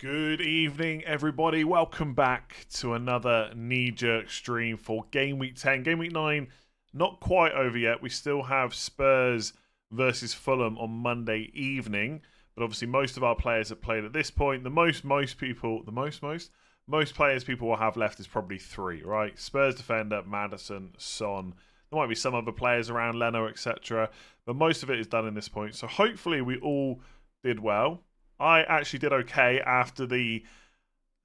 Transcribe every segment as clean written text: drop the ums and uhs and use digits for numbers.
Good evening, everybody. Welcome back to another knee-jerk stream for Game Week 10. Game Week 9, not quite over yet. We still have Spurs versus Fulham on Monday evening. But obviously, most of our players have played at this point. Most players people will have left is probably 3, right? Spurs defender, Maddison, Son. There might be some other players around, Leno, etc. But most of it is done in this point. So hopefully we all did well. I actually did okay after the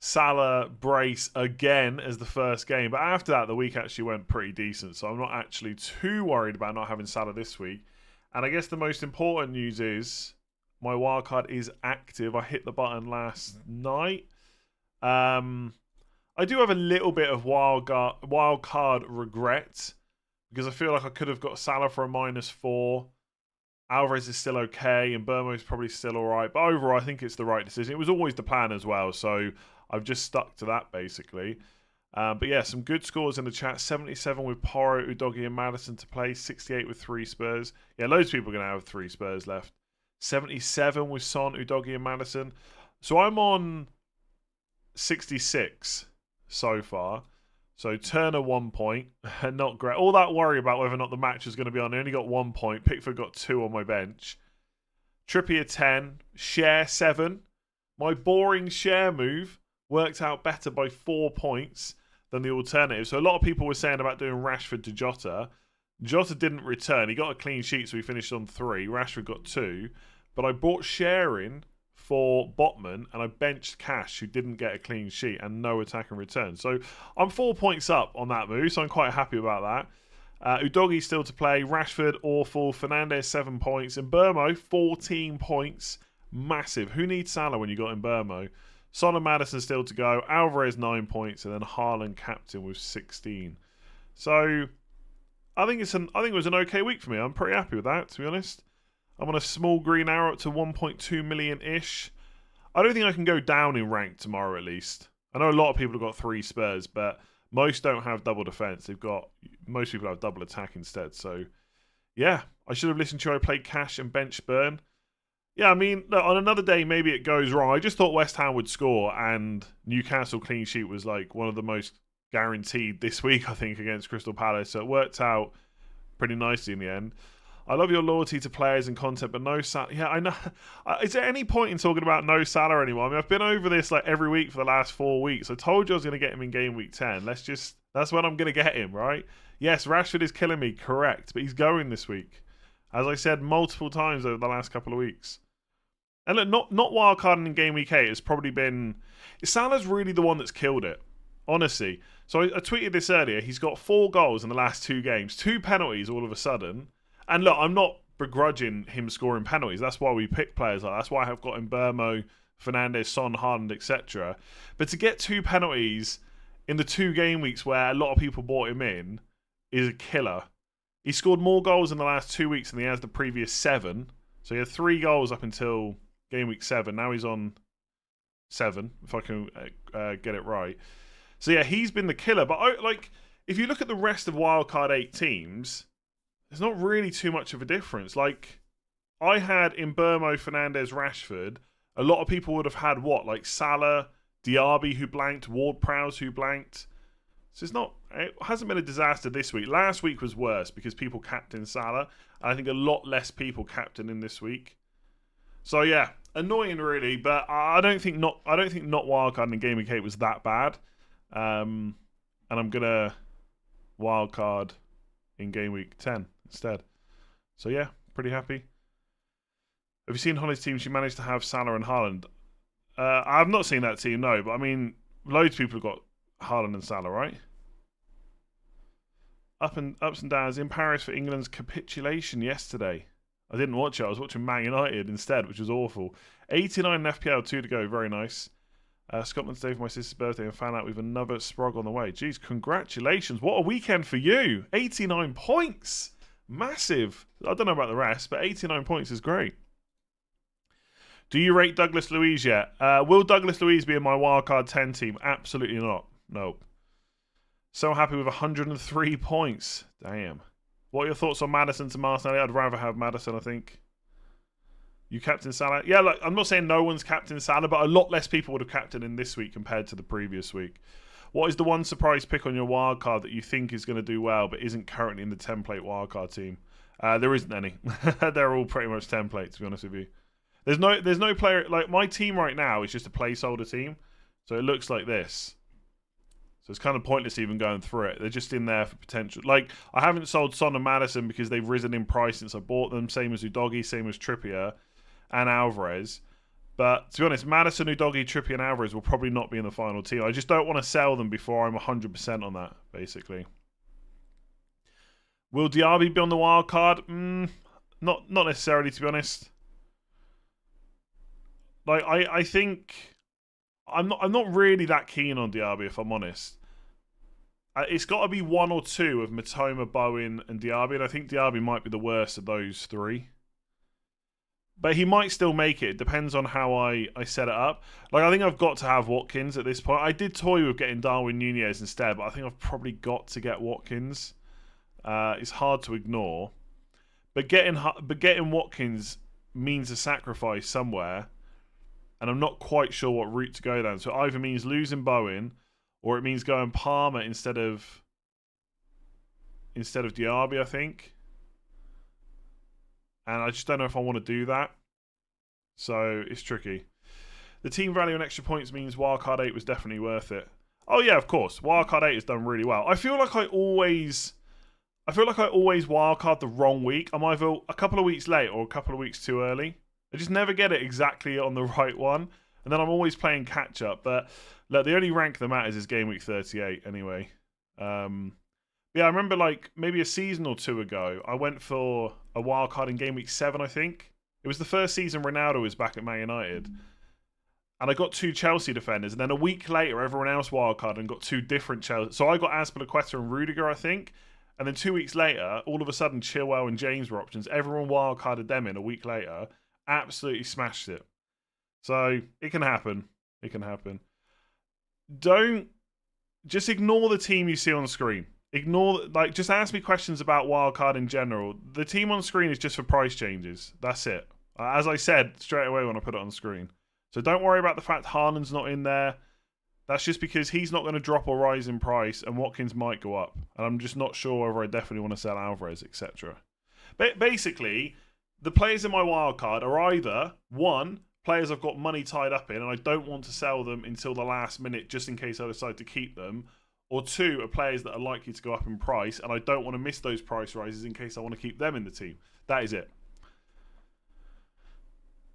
Salah brace again as the first game. But after that, the week actually went pretty decent. So I'm not actually too worried about not having Salah this week. And I guess the most important news is my wildcard is active. I hit the button last night. I do have a little bit of wildcard regret because I feel like I could have got Salah for a -4. Alvarez is still okay, and Burmo is probably still all right. But overall, I think it's the right decision. It was always the plan as well, so I've just stuck to that, basically. But yeah, some good scores in the chat. 77 with Porro, Udogie, and Maddison to play. 68 with 3 Spurs. Yeah, loads of people are going to have 3 Spurs left. 77 with Son, Udogie, and Maddison. So I'm on 66 so far. So Turner 1 point, not great. All that worry about whether or not the match is going to be on. I only got 1 point. Pickford got 2 on my bench. Trippier 10, Share 7. My boring Share move worked out better by 4 points than the alternative. So a lot of people were saying about doing Rashford to Jota. Jota didn't return. He got a clean sheet, so he finished on 3. Rashford got 2. But I brought Share in for Botman, and I benched Cash, who didn't get a clean sheet and no attack and return. So I'm 4 points up on that move, so I'm quite happy about that. Udogie still to play. Rashford, awful. Fernandes, 7 points. And Burmo, 14 points. Massive. Who needs Salah when you got in Burmo? Son and Maddison still to go. Alvarez, 9 points. And then Haaland, captain, with 16. So I think it was an okay week for me. I'm pretty happy with that, to be honest. I'm on a small green arrow up to 1.2 million-ish. I don't think I can go down in rank tomorrow, at least. I know a lot of people have got 3 Spurs, but most don't have double defense. Most people have double attack instead. So, yeah, I should have listened to you. I played Cash and bench Burn. Yeah, I mean, look, on another day, maybe it goes wrong. I just thought West Ham would score, and Newcastle clean sheet was like one of the most guaranteed this week, I think, against Crystal Palace. So it worked out pretty nicely in the end. I love your loyalty to players and content, but no Salah. Yeah, I know. Is there any point in talking about no Salah anymore? I mean, I've been over this like every week for the last 4 weeks. I told you I was going to get him in game week 10. That's when I'm going to get him, right? Yes, Rashford is killing me, correct, but he's going this week. As I said multiple times over the last couple of weeks. And look, not wildcarding in game week 8 has probably been... Salah's really the one that's killed it, honestly. So I tweeted this earlier. He's got 4 goals in the last 2 games, 2 penalties all of a sudden. And look, I'm not begrudging him scoring penalties. That's why we pick players like that. That's why I have got Burmo, Fernandes, Son, Haaland, etc. But to get 2 penalties in the 2 game weeks where a lot of people bought him in is a killer. He scored more goals in the last 2 weeks than he has the previous 7. So he had 3 goals up until game week 7. Now he's on 7, if I can get it right. So yeah, he's been the killer. But if you look at the rest of wildcard 8 teams, there's not really too much of a difference. Like, I had in Burmo, Fernandes, Rashford. A lot of people would have had what? Like Salah, Diaby who blanked, Ward-Prowse who blanked. So it hasn't been a disaster this week. Last week was worse because people captained Salah. And I think a lot less people captained in this week. So yeah, annoying really, but I don't think not wildcard in game week 8 was that bad. And I'm gonna wildcard in game week 10 instead. So yeah, pretty happy. Have you seen Holly's team? She managed to have Salah and Haaland. I've not seen that team, no. But I mean, loads of people have got Haaland and Salah, right? Ups and downs in Paris for England's capitulation yesterday. I didn't watch it. I was watching Man United instead, which was awful. 89 FPL, 2 to go. Very nice. Scotland's Day for my sister's birthday and found out we've another sprog on the way. Jeez, congratulations. What a weekend for you. 89 points. Massive. I don't know about the rest, but 89 points is great. Do you rate Douglas Luiz yet? Will Douglas Luiz be in my wildcard 10 team? Absolutely not. No. So happy with 103 points. Damn. What are your thoughts on Maddison to Martinelli? I'd rather have Maddison, I think. You captain Salah? Yeah, look, I'm not saying no one's captain Salah, but a lot less people would have captained in this week compared to the previous week. What is the one surprise pick on your wildcard that you think is going to do well but isn't currently in the template wildcard team? There isn't any. They're all pretty much templates, to be honest with you. There's no player... Like, my team right now is just a placeholder team. So it looks like this. So it's kind of pointless even going through it. They're just in there for potential. Like, I haven't sold Son and Maddison because they've risen in price since I bought them. Same as Udogie, same as Trippier and Alvarez. But to be honest, Maddison, Udogie, Trippier and Alvarez will probably not be in the final team. I just don't want to sell them before I'm 100% on that, basically. Will Diaby be on the wild card? Not necessarily, to be honest. Like, I think I'm not really that keen on Diaby, if I'm honest. It's got to be one or two of Matoma, Bowen, and Diaby, and I think Diaby might be the worst of those three. But he might still make it. It depends on how I set it up. Like, I think I've got to have Watkins at this point. I did toy with getting Darwin Nunez instead, but I think I've probably got to get Watkins. It's hard to ignore. But getting Watkins means a sacrifice somewhere, and I'm not quite sure what route to go down. So it either means losing Bowen, or it means going Palmer instead of Diaby, I think. And I just don't know if I want to do that. So it's tricky. The team value and extra points means Wildcard 8 was definitely worth it. Oh yeah, of course. Wildcard 8 has done really well. I feel like I always wildcard the wrong week. I'm either a couple of weeks late or a couple of weeks too early. I just never get it exactly on the right one. And then I'm always playing catch up. But look, the only rank that matters is game week 38 anyway. Yeah, I remember like maybe a season or two ago, I went for a wild card in game week 7, I think. It was the first season Ronaldo was back at Man United. And I got 2 Chelsea defenders. And then a week later, everyone else wild card and got 2 different Chelsea. So I got Azpilicueta and Rudiger, I think. And then 2 weeks later, all of a sudden, Chilwell and James were options. Everyone wild carded them in a week later. Absolutely smashed it. So it can happen. It can happen. Just ignore the team you see on screen. Just ask me questions about wildcard in general. The team on screen is just for price changes. That's it. As I said straight away when I put it on screen. So don't worry about the fact Haaland's not in there. That's just because he's not going to drop or rise in price, and Watkins might go up. And I'm just not sure whether I definitely want to sell Alvarez, etc. But basically, the players in my wildcard are either, 1, players I've got money tied up in, and I don't want to sell them until the last minute just in case I decide to keep them. Or 2 are players that are likely to go up in price, and I don't want to miss those price rises in case I want to keep them in the team. That is it.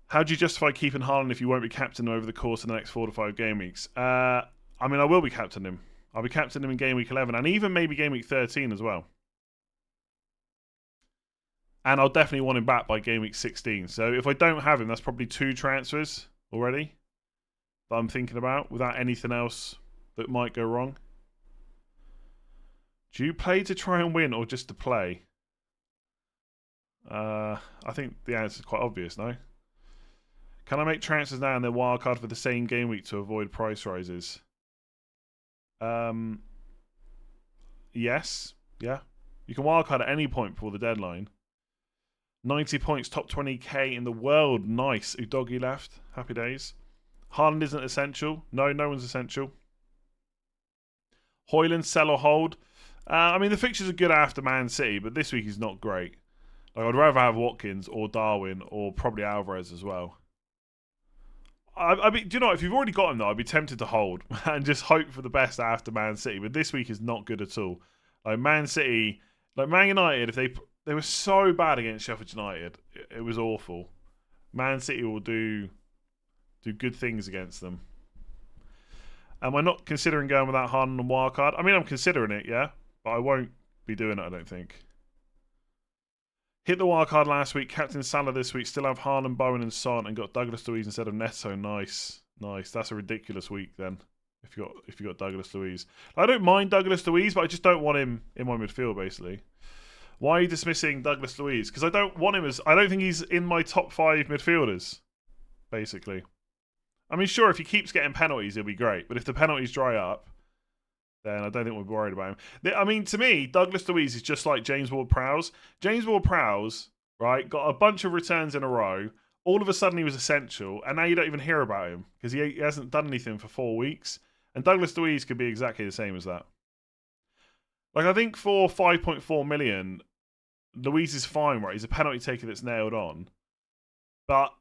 How do you justify keeping Haaland if you won't be captain over the course of the next 4 to 5 game weeks? I mean, I will be captaining him. I'll be captaining him in game week 11, and even maybe game week 13 as well. And I'll definitely want him back by game week 16. So if I don't have him, that's probably 2 transfers already that I'm thinking about without anything else that might go wrong. Do you play to try and win or just to play? I think the answer is quite obvious, no? Can I make transfers now and then wildcard for the same game week to avoid price rises? Yes. Yeah. You can wildcard at any point before the deadline. 90 points, top 20k in the world. Nice. Udogie left. Happy days. Haaland isn't essential. No one's essential. Højlund, sell or hold? I mean, the fixtures are good after Man City, but this week is not great. Like, I'd rather have Watkins or Darwin or probably Alvarez as well. Do you know what? If you've already got him, though, I'd be tempted to hold and just hope for the best after Man City. But this week is not good at all. Like, Man City, like Man United, if they were so bad against Sheffield United, it was awful. Man City will do good things against them. Am I not considering going without Haaland and wildcard? I mean, I'm considering it, yeah. But I won't be doing it, I don't think. Hit the wildcard last week. Captain Salah this week. Still have Haaland, Bowen and Son, and got Douglas Luiz instead of Neto. Nice. That's a ridiculous week then. If you got Douglas Luiz. I don't mind Douglas Luiz, but I just don't want him in my midfield, basically. Why are you dismissing Douglas Luiz? Because I don't want him I don't think he's in my top 5 midfielders, basically. I mean, sure, if he keeps getting penalties, it'll be great. But if the penalties dry up, then I don't think we'll be worried about him. I mean, to me, Douglas Luiz is just like James Ward-Prowse. James Ward-Prowse, right, got a bunch of returns in a row, all of a sudden he was essential, and now you don't even hear about him because he hasn't done anything for 4 weeks. And Douglas Luiz could be exactly the same as that. Like, I think for 5.4 million, Luiz is fine, right? He's a penalty taker that's nailed on. But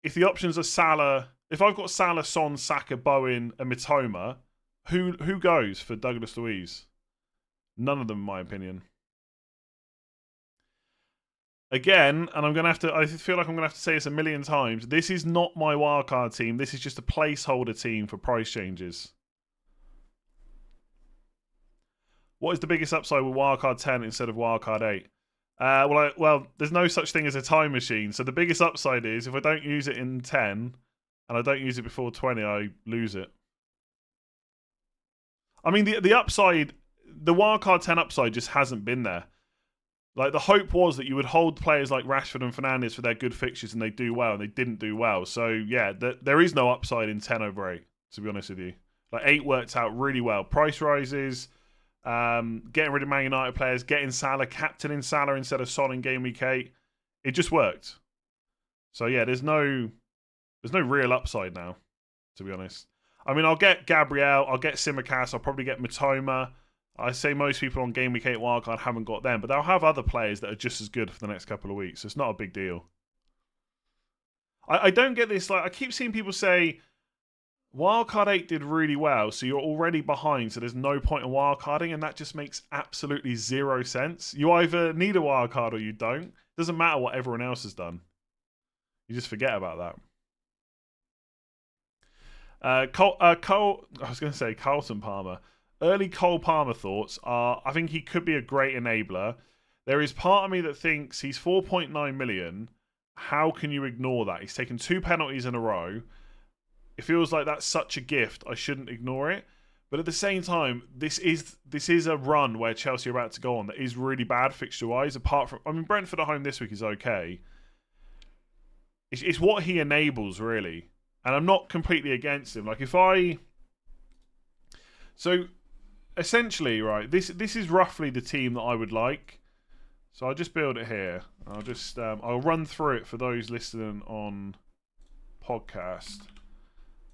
if the options are Salah, if I've got Salah, Son, Saka, Bowen, and Mitoma, who goes for Douglas Luiz? None of them, in my opinion. Again, and I feel like I'm going to have to say this a million times, this is not my wildcard team. This is just a placeholder team for price changes. What is the biggest upside with wildcard 10 instead of wildcard 8? Well, there's no such thing as a time machine. So the biggest upside is if I don't use it in 10 and I don't use it before 20, I lose it. I mean, the upside, the wildcard 10 upside just hasn't been there. Like, the hope was that you would hold players like Rashford and Fernandes for their good fixtures and they do well, and they didn't do well. So, yeah, there is no upside in 10 over 8, to be honest with you. Like, 8 worked out really well. Price rises, getting rid of Man United players, getting Salah, captaining Salah instead of Son in Game Week 8. It just worked. So, yeah, there's no real upside now, to be honest. I mean, I'll get Gabriel, I'll get Tsimikas, I'll probably get Mitoma. I say most people on Game Week 8 wildcard haven't got them, but they'll have other players that are just as good for the next couple of weeks. So it's not a big deal. I don't get this. Like, I keep seeing people say wildcard 8 did really well, so you're already behind, so there's no point in wildcarding, and that just makes absolutely zero sense. You either need a wildcard or you don't. It doesn't matter what everyone else has done. You just forget about that. I was going to say Carlton Palmer. Early Cole Palmer thoughts are, I think he could be a great enabler. There is part of me that thinks he's 4.9 million. How can you ignore that? He's taken 2 penalties in a row. It feels like that's such a gift. I shouldn't ignore it. But at the same time, this is a run where Chelsea are about to go on that is really bad fixture-wise. Apart from, I mean, Brentford at home this week is okay. It's what he enables, really. And I'm not completely against him. Like, So, essentially, right, this is roughly the team that I would like. So I'll just build it here. I'll run through it for those listening on podcast.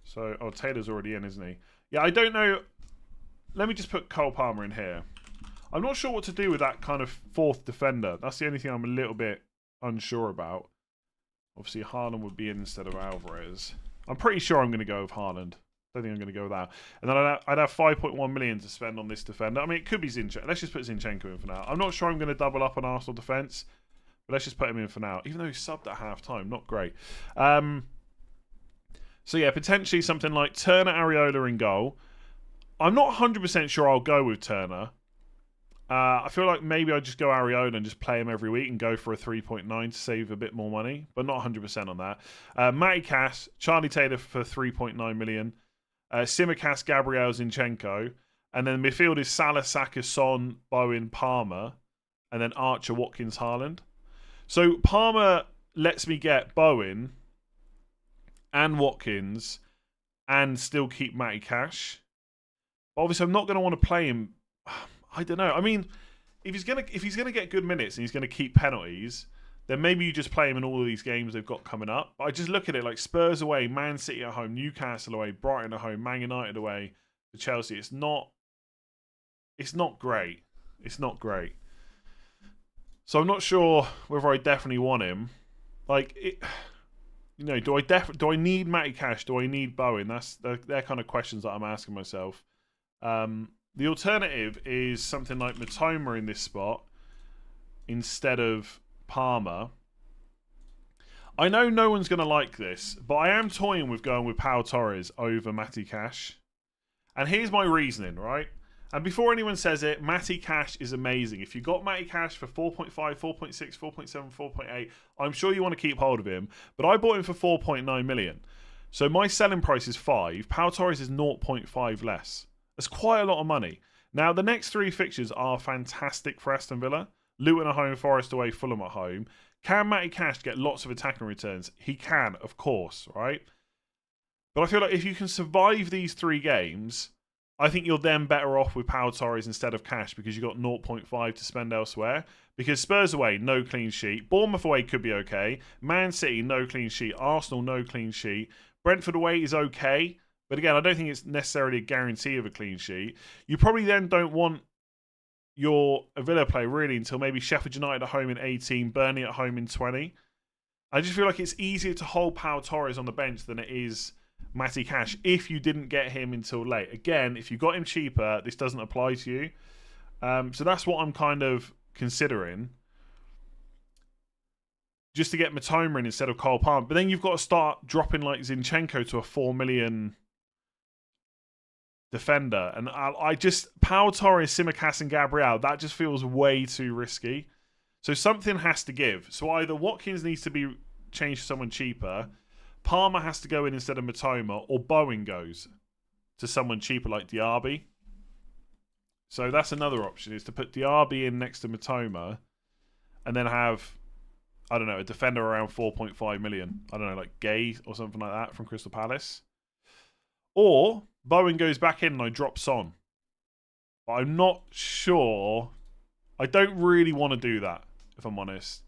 So, Taylor's already in, isn't he? Yeah, I don't know. Let me just put Cole Palmer in here. I'm not sure what to do with that kind of 4th defender. That's the only thing I'm a little bit unsure about. Obviously, Haaland would be in instead of Alvarez. I'm pretty sure I'm going to go with Haaland. I don't think I'm going to go with that. And then I'd have 5.1 million to spend on this defender. I mean, it could be Zinchenko. Let's just put Zinchenko in for now. I'm not sure I'm going to double up on Arsenal defence, but let's just put him in for now. Even though he subbed at half-time, not great. So yeah, potentially something like Turner, Areola in goal. I'm not 100% sure I'll go with Turner. I feel like maybe I'll just go Areola and just play him every week and go for a 3.9 to save a bit more money, but not 100% on that. Matty Cash, Charlie Taylor for 3.9 million. Tsimikas, Gabriel, Zinchenko. And then midfield is Salah, Saka, Son, Bowen, Palmer. And then Archer, Watkins, Haaland. So Palmer lets me get Bowen and Watkins and still keep Matty Cash. Obviously, I'm not going to want to play him. I don't know. I mean, if he's gonna get good minutes and he's going to keep penalties, then maybe you just play him in all of these games they've got coming up. But I just look at it like Spurs away, Man City at home, Newcastle away, Brighton at home, Man United away to Chelsea. It's not great. It's not great. So I'm not sure whether I definitely want him. Like, do I need Matty Cash? Do I need Bowen? They're kind of questions that I'm asking myself. The alternative is something like Mitoma in this spot instead of Palmer. I know no one's going to like this, but I am toying with going with Pau Torres over Matty Cash. And here's my reasoning, right? And before anyone says it, Matty Cash is amazing. If you got Matty Cash for 4.5, 4.6, 4.7, 4.8, I'm sure you want to keep hold of him. But I bought him for 4.9 million. So my selling price is 5. Pau Torres is 0.5 less. That's quite a lot of money. Now, the next 3 fixtures are fantastic for Aston Villa. Luton at home, Forest away, Fulham at home. Can Matty Cash get lots of attacking returns? He can, of course, right? But I feel like if you can survive these 3 games, I think you're then better off with Pau Torres instead of cash because you've got 0.5 to spend elsewhere. Because Spurs away, no clean sheet. Bournemouth away could be okay. Man City, no clean sheet. Arsenal, no clean sheet. Brentford away is okay. But again, I don't think it's necessarily a guarantee of a clean sheet. You probably then don't want your Villa play really until maybe Sheffield United at home in 18, Burnley at home in 20. I just feel like it's easier to hold Pau Torres on the bench than it is Matty Cash if you didn't get him until late. Again, if you got him cheaper, this doesn't apply to you. So that's what I'm kind of considering. Just to get Matoma in instead of Cole Palmer. But then you've got to start dropping like Zinchenko to a 4 million defender. And I just... Pau Torres, Simicast and Gabriel, that just feels way too risky. So something has to give. So either Watkins needs to be changed to someone cheaper, Palmer has to go in instead of Matoma, or Bowen goes to someone cheaper like Diaby. So that's another option, is to put Diaby in next to Matoma and then have, I don't know, a defender around 4.5 million. I don't know, like Gay or something like that from Crystal Palace. Or Bowen goes back in and I drop Son. But I'm not sure. I don't really want to do that, if I'm honest.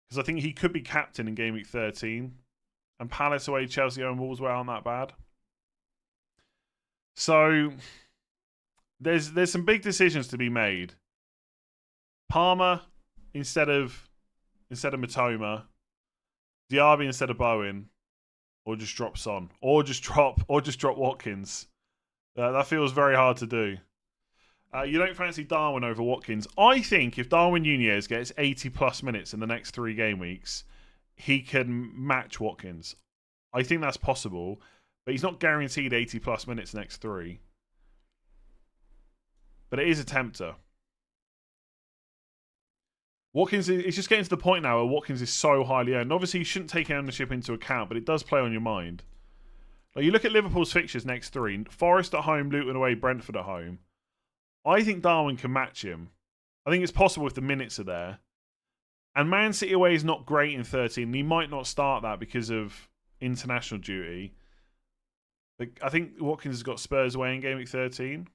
Because I think he could be captain in Game Week 13. And Palace away, Chelsea home, Wolves aren't that bad. So there's some big decisions to be made. Palmer instead of Matoma, Diaby instead of Bowen, or just drop Son, or just drop Watkins. That feels very hard to do. You don't fancy Darwin over Watkins. I think if Darwin Nunez gets 80 plus minutes in the next 3 game weeks, he can match Watkins. I think that's possible, but he's not guaranteed 80 plus minutes next 3. But it is a tempter. Watkins, it's just getting to the point now where Watkins is so highly owned. Obviously, you shouldn't take ownership into account, but it does play on your mind. Like, you look at Liverpool's fixtures next 3. Forest at home, Luton away, Brentford at home. I think Darwin can match him. I think it's possible if the minutes are there. And Man City away is not great in 13. And he might not start that because of international duty. But I think Watkins has got Spurs away in Game Week 13.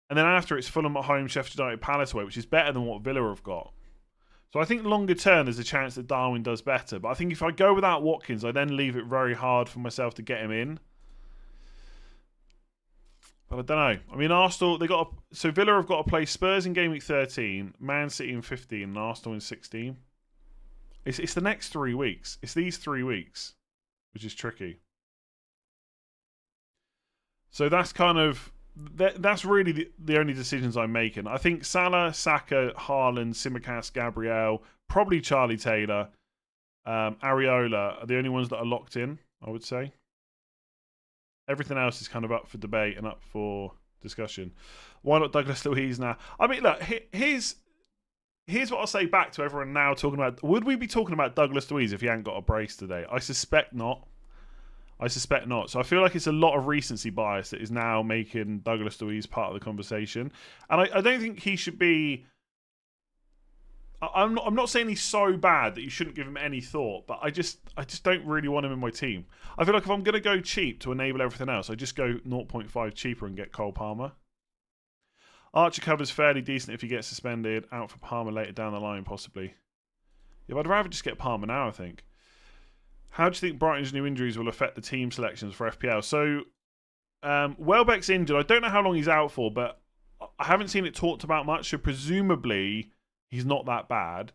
And then after it's Fulham at home, Sheffield United, Palace away, which is better than what Villa have got. So I think longer term there's a chance that Darwin does better. But I think if I go without Watkins, I then leave it very hard for myself to get him in. But I don't know. I mean, Arsenal, so Villa have got to play Spurs in Game Week 13, Man City in 15, and Arsenal in 16. It's the next 3 weeks. It's these 3 weeks, which is tricky. So that's kind of... That's really the only decisions I'm making. I think Salah, Saka, Haaland, Simicast, Gabriel, probably Charlie Taylor, Areola are the only ones that are locked in, I would say. Everything else is kind of up for debate and up for discussion. Why not Douglas Luiz now? I mean, look, here's what I'll say back to everyone now talking about... Would we be talking about Douglas Luiz if he hadn't got a brace today? I suspect not. So I feel like it's a lot of recency bias that is now making Douglas Luiz part of the conversation. And I don't think he should be... I'm not saying he's so bad that you shouldn't give him any thought, but I just don't really want him in my team. I feel like if I'm going to go cheap to enable everything else, I just go 0.5 cheaper and get Cole Palmer. Archer cover's fairly decent if he gets suspended. Out for Palmer later down the line, possibly. Yeah, but I'd rather just get Palmer now, I think. How do you think Brighton's new injuries will affect the team selections for FPL? So, Welbeck's injured. I don't know how long he's out for, but I haven't seen it talked about much, so presumably he's not that bad.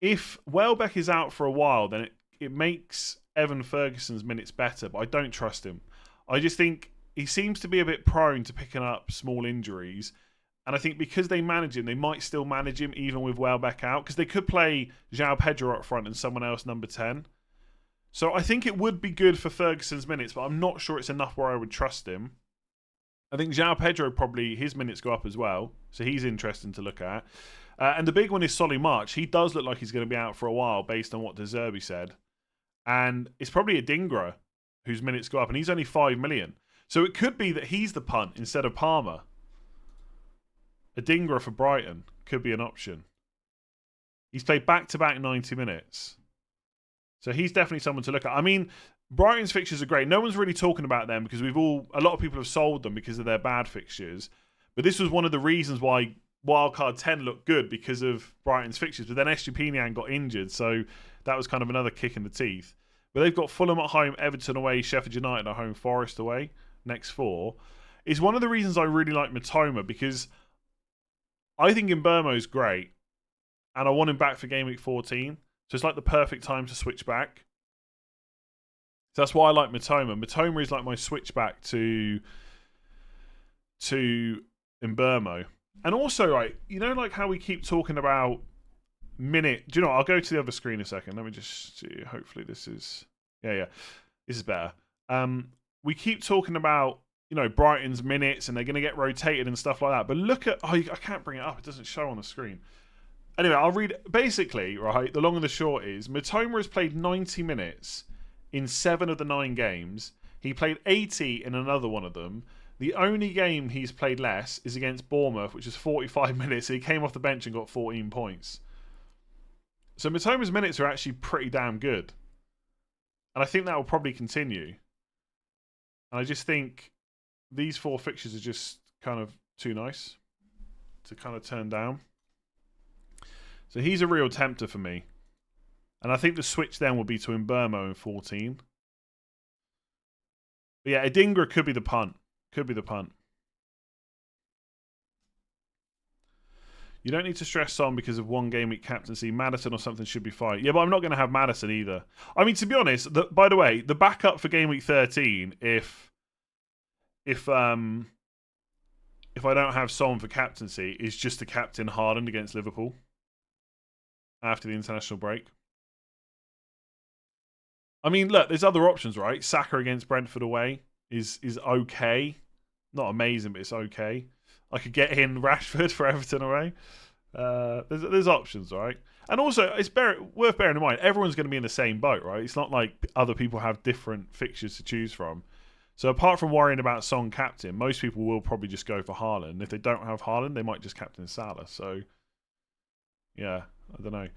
If Welbeck is out for a while, then it makes Evan Ferguson's minutes better, but I don't trust him. I just think he seems to be a bit prone to picking up small injuries. And I think because they manage him, they might still manage him even with Welbeck out. Because they could play João Pedro up front and someone else number 10. So I think it would be good for Ferguson's minutes, but I'm not sure it's enough where I would trust him. I think João Pedro probably, his minutes go up as well. So he's interesting to look at. And the big one is Solly March. He does look like he's going to be out for a while based on what De Zerbi said. And it's probably a Dingra whose minutes go up. And he's only 5 million. So it could be that he's the punt instead of Palmer. A Dingra for Brighton could be an option. He's played back-to-back 90 minutes. So he's definitely someone to look at. I mean, Brighton's fixtures are great. No one's really talking about them because a lot of people have sold them because of their bad fixtures. But this was one of the reasons why Wildcard 10 looked good, because of Brighton's fixtures. But then Estupinian got injured, so that was kind of another kick in the teeth. But they've got Fulham at home, Everton away, Sheffield United at home, Forest away, next 4. It's one of the reasons I really like Mitoma, because I think Mbeumo's great, and I want him back for Game Week 14. So it's like the perfect time to switch back. So that's why I like Mitoma. Mitoma is like my switchback to Mbeumo. And also, right, you know, like how we keep talking about minute. Do you know what? I'll go to the other screen a second. Let me just see. Hopefully this is... Yeah. This is better. We keep talking about, you know, Brighton's minutes and they're going to get rotated and stuff like that. But look at... Oh, I can't bring it up. It doesn't show on the screen. Anyway, I'll read... Basically, right, the long and the short is Mitoma has played 90 minutes in 7 of the 9 games. He played 80 in another one of them. The only game he's played less is against Bournemouth, which is 45 minutes. He came off the bench and got 14 points. So Mitoma's minutes are actually pretty damn good. And I think that will probably continue. And I just think these 4 fixtures are just kind of too nice to kind of turn down. So he's a real tempter for me. And I think the switch then will be to Mbeumo in 14. But yeah, Adingra could be the punt. Could be the punt. You don't need to stress Son because of one game week captaincy. Maddison or something should be fine. Yeah, but I'm not going to have Maddison either. I mean, to be honest, by the way, the backup for game week 13, if I don't have Son for captaincy, is just to captain Haaland against Liverpool after the international break. I mean, look, there's other options, right? Saka against Brentford away is okay. Not amazing, but it's okay. I could get in Rashford for Everton away. There's options, right? And also, it's worth bearing in mind, everyone's going to be in the same boat, right? It's not like other people have different fixtures to choose from. So apart from worrying about Son captain, most people will probably just go for Haaland. If they don't have Haaland, they might just captain Salah. So, yeah, I don't know.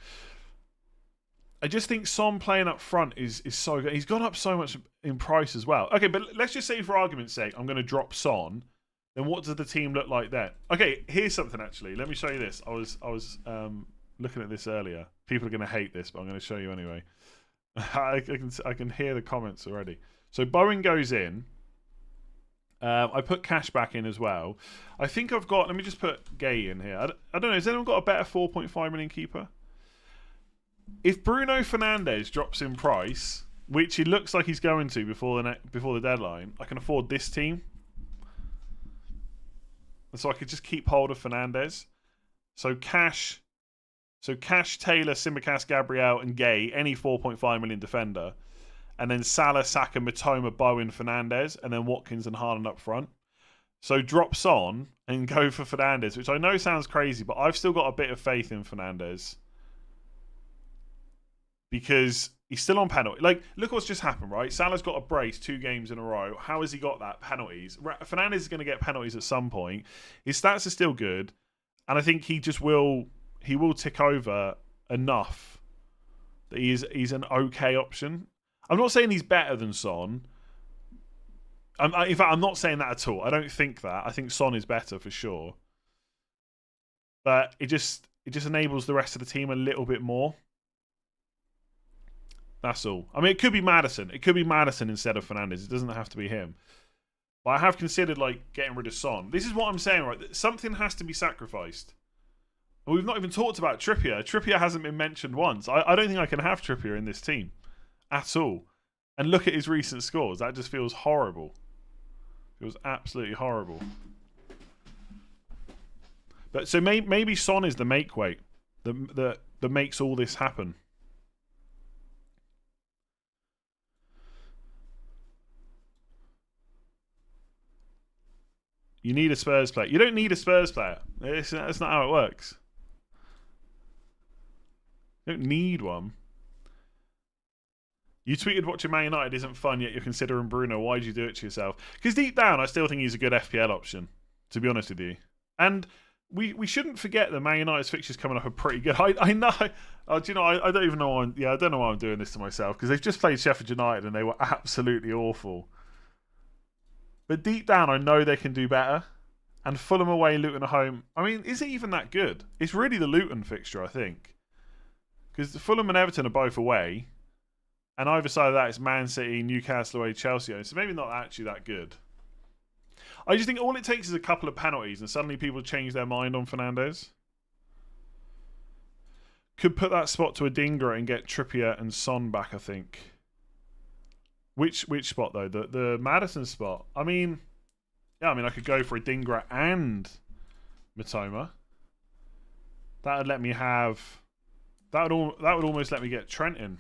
I just think Son playing up front is so good. He's gone up so much in price as well. Okay, but let's just say for argument's sake, I'm going to drop Son. Then what does the team look like then? Okay, here's something actually. Let me show you this. I was looking at this earlier. People are going to hate this, but I'm going to show you anyway. I can hear the comments already. So Bowen goes in. I put Cash back in as well. I think I've got... Let me just put Gay in here. I don't know. Has anyone got a better 4.5 million keeper? If Bruno Fernandes drops in price, which he looks like he's going to before the deadline, I can afford this team. And so I could just keep hold of Fernandes. So Cash, Taylor, Simicast, Gabriel, and Gay, any 4.5 million defender. And then Salah, Saka, Mitoma, Bowen, Fernandes, and then Watkins and Haaland up front. So drops on and go for Fernandes, which I know sounds crazy, but I've still got a bit of faith in Fernandes. Because he's still on penalty. Like, look what's just happened, right? Salah's got a brace 2 games in a row. How has he got that? Penalties. Fernandes is going to get penalties at some point. His stats are still good. And I think he will tick over enough that he's an okay option. I'm not saying he's better than Son. In fact, I'm not saying that at all. I don't think that. I think Son is better for sure. But it just enables the rest of the team a little bit more. That's all. I mean, it could be Maddison. It could be Maddison instead of Fernandes. It doesn't have to be him. But I have considered like getting rid of Son. This is what I'm saying, right? Something has to be sacrificed. And we've not even talked about Trippier. Trippier hasn't been mentioned once. I don't think I can have Trippier in this team at all. And look at his recent scores. That just feels horrible. Feels absolutely horrible. But so maybe Son is the make weight that makes all this happen. You need a Spurs player. You don't need a Spurs player. That's not how it works. You don't need one. You tweeted watching Man United isn't fun, yet you're considering Bruno. Why did you do it to yourself? Because deep down, I still think he's a good FPL option, to be honest with you. And we shouldn't forget that Man United's fixtures coming up are pretty good. I know Oh, do you know? I don't even know why. I don't know why I'm doing this to myself because they've just played Sheffield United and they were absolutely awful. But deep down, I know they can do better. And Fulham away, Luton at home. I mean, is it even that good? It's really the Luton fixture, I think, because Fulham and Everton are both away, and either side of that is Man City, Newcastle away, Chelsea away. So maybe not actually that good. I just think all it takes is a couple of penalties, and suddenly people change their mind on Fernandes. Could put that spot to a dinger and get Trippier and Son back, I think. Which spot, though? The Maddison spot? I mean, yeah, I could go for a Dingra and Matoma. That would let me have... That would almost let me get Trent in.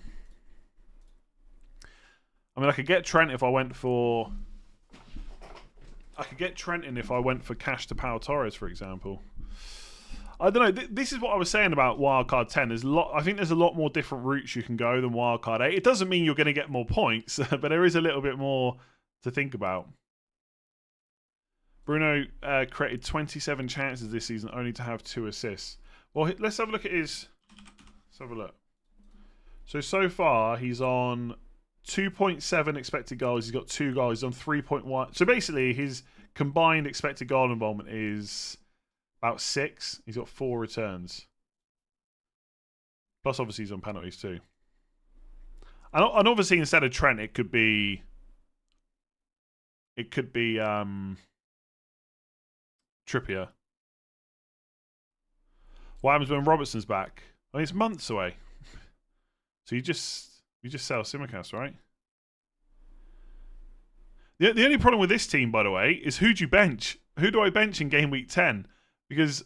I mean, I could get Trent if I went for... I could get Trent in if I went for Cash to Pau Torres, for example. I don't know. This is what I was saying about Wildcard 10. I think there's a lot more different routes you can go than Wildcard 8. It doesn't mean you're going to get more points, but there is a little bit more to think about. Bruno created 27 chances this season, only to have 2 assists. Well, let's have a look at his... Let's have a look. So far, he's on 2.7 expected goals. He's got 2 goals. He's on 3.1. So basically, his combined expected goal involvement is about 6. He's got 4 returns. Plus, obviously, he's on penalties too. And obviously, instead of Trent, it could be... Trippier. What happens when Robertson's back? Well, it's months away. So you just sell Simicast, right? The only problem with this team, by the way, is who do you bench? Who do I bench in game week 10? Because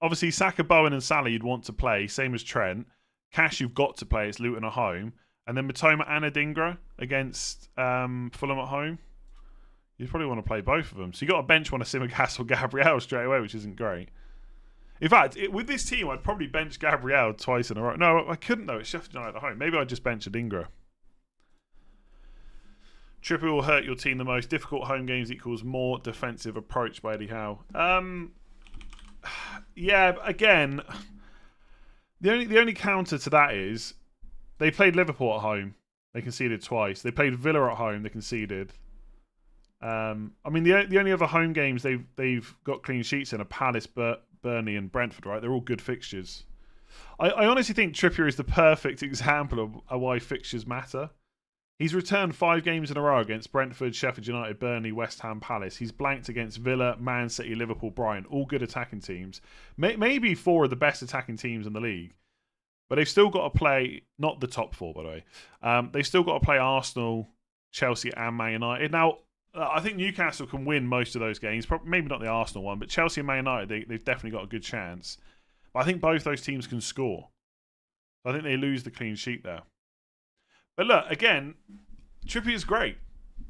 obviously Saka, Bowen and Salah you'd want to play, same as Trent. Cash you've got to play, it's Luton at home. And then Matoma and Adingra against Fulham at home. You probably want to play both of them. So you got to bench one of Simicast or Gabriel straight away, which isn't great. In fact, with this team, I'd probably bench Gabriel twice in a row. No, I couldn't though. It's Sheffield United at home. Maybe I'd just bench Adingra. Trippier will hurt your team the most. Difficult home games equals more defensive approach by Eddie Howe. Yeah, again, the only counter to that is they played Liverpool at home. They conceded twice. They played Villa at home. They conceded. I mean, the only other home games they've got clean sheets in are Palace, Burnley and Brentford, right? They're all good fixtures. I honestly think Trippier is the perfect example of why fixtures matter. He's returned 5 games in a row against Brentford, Sheffield United, Burnley, West Ham, Palace. He's blanked against Villa, Man City, Liverpool, Brighton. All good attacking teams. Maybe 4 of the best attacking teams in the league. But they've still got to play, not the top 4, by the way. They've still got to play Arsenal, Chelsea and Man United. Now, I think Newcastle can win most of those games. Maybe not the Arsenal one, but Chelsea and Man United, they've definitely got a good chance. But I think both those teams can score. I think they lose the clean sheet there. But look, again, Trippier's great.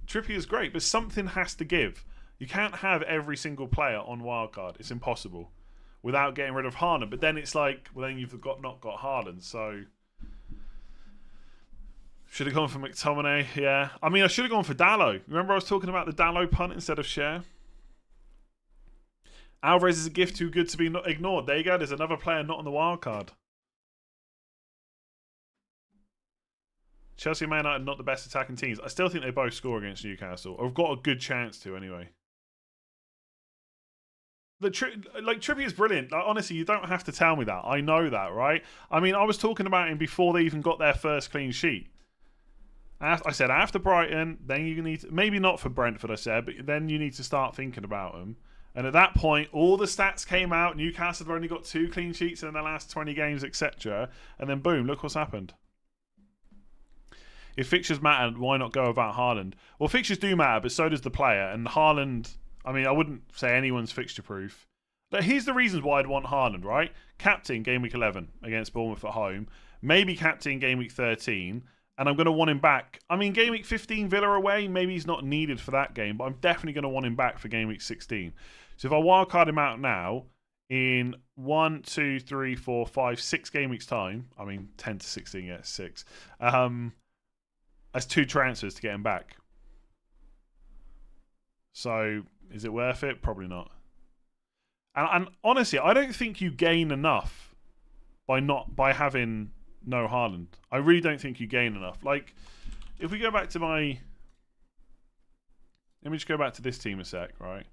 Trippier's great, but something has to give. You can't have every single player on wildcard. It's impossible without getting rid of Haaland. But then it's like, well, then you've not got Haaland. So should have gone for McTominay. Yeah, I mean, I should have gone for Dalot. Remember, I was talking about the Dalot punt instead of Cher. Alvarez is a gift too good to be ignored. There you go. There's another player not on the wildcard. Chelsea and Man United not the best attacking teams. I still think they both score against Newcastle. Or have got a good chance to anyway. Trippier's brilliant. Like, honestly, you don't have to tell me that. I know that, right? I mean, I was talking about him before they even got their first clean sheet. I said after Brighton, then you need to, maybe not for Brentford, I said, but then you need to start thinking about them. And at that point, all the stats came out. Newcastle have only got 2 clean sheets in their last 20 games, etc. And then boom, look what's happened. If fixtures matter, why not go about Haaland? Well, fixtures do matter, but so does the player. And Haaland, I mean, I wouldn't say anyone's fixture proof. But here's the reasons why I'd want Haaland, right? Captain game week 11 against Bournemouth at home. Maybe captain game week 13. And I'm going to want him back. I mean, game week 15, Villa away, maybe he's not needed for that game, but I'm definitely going to want him back for game week 16. So if I wildcard him out now, in 1, 2, 3, 4, 5, 6 game weeks time, I mean, 10 to 16, yeah, 6. That's 2 transfers to get him back. So, is it worth it? Probably not. And honestly, I don't think you gain enough by having no Haaland. I really don't think you gain enough. Like, if we go back to my... Let me just go back to this team a sec, right?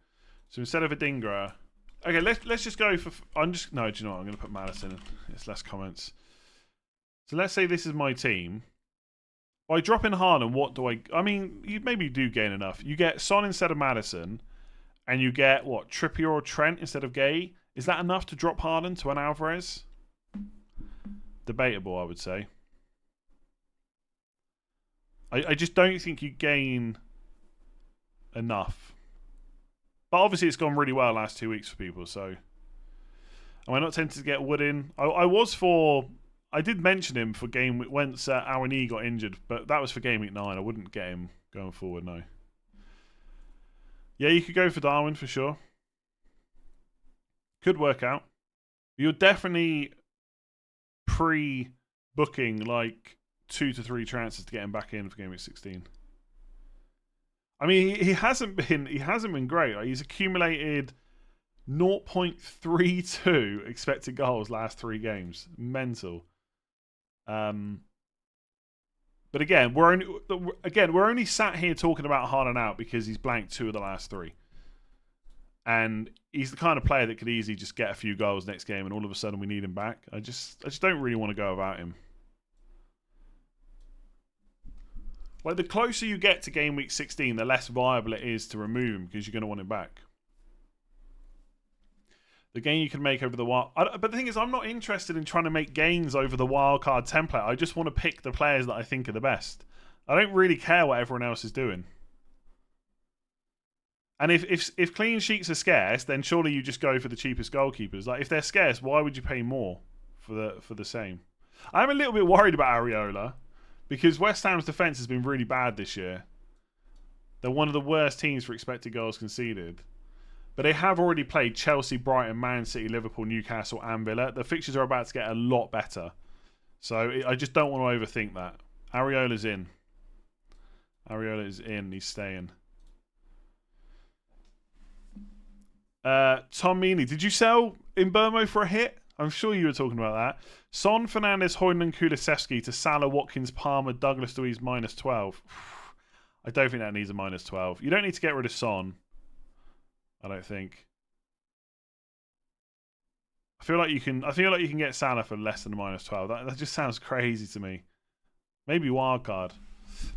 So instead of Adingra... Okay, let's just go for... No, do you know what? I'm going to put Madison in. It's less comments. So let's say this is my team. By dropping Haaland, what do I... I mean, you maybe do gain enough. You get Son instead of Madison, and you get, what, Trippier or Trent instead of Gay? Is that enough to drop Haaland to an Alvarez? Debatable, I would say. I just don't think you gain enough. But obviously it's gone really well last 2 weeks for people, so... Am I not tempted to get Wood in? I was for... I did mention him for game week once Awani got injured, but that was for game week 9. I wouldn't get him going forward, no. Yeah, you could go for Darwin for sure. Could work out. You're definitely pre-booking like 2 to 3 transfers to get him back in for game week 16. I mean, he hasn't been great. Like, he's accumulated 0.32 expected goals last 3 games. Mental. But again, we're only sat here talking about Haaland out because he's blanked 2 of the last 3. And he's the kind of player that could easily just get a few goals next game and all of a sudden we need him back. I just don't really want to go about him. Like, the closer you get to game week 16, the less viable it is to remove him because you're going to want him back. The gain you can make over the wild... But the thing is, I'm not interested in trying to make gains over the wildcard template. I just want to pick the players that I think are the best. I don't really care what everyone else is doing. And if clean sheets are scarce, then surely you just go for the cheapest goalkeepers. Like, if they're scarce, why would you pay more for the same? I'm a little bit worried about Areola because West Ham's defence has been really bad this year. They're one of the worst teams for expected goals conceded. But they have already played Chelsea, Brighton, Man City, Liverpool, Newcastle and Villa. The fixtures are about to get a lot better. So I just don't want to overthink that. Areola's in. Areola is in. He's staying. Tom Meaney, did you sell in Burmo for a hit? I'm sure you were talking about that. Son, Fernandes, Højlund, Kulusevski to Salah, Watkins, Palmer, Douglas Luiz -12. I don't think that needs a -12. You don't need to get rid of Son. I don't think. I feel like you can get Salah for less than a -12. That just sounds crazy to me. Maybe wildcard.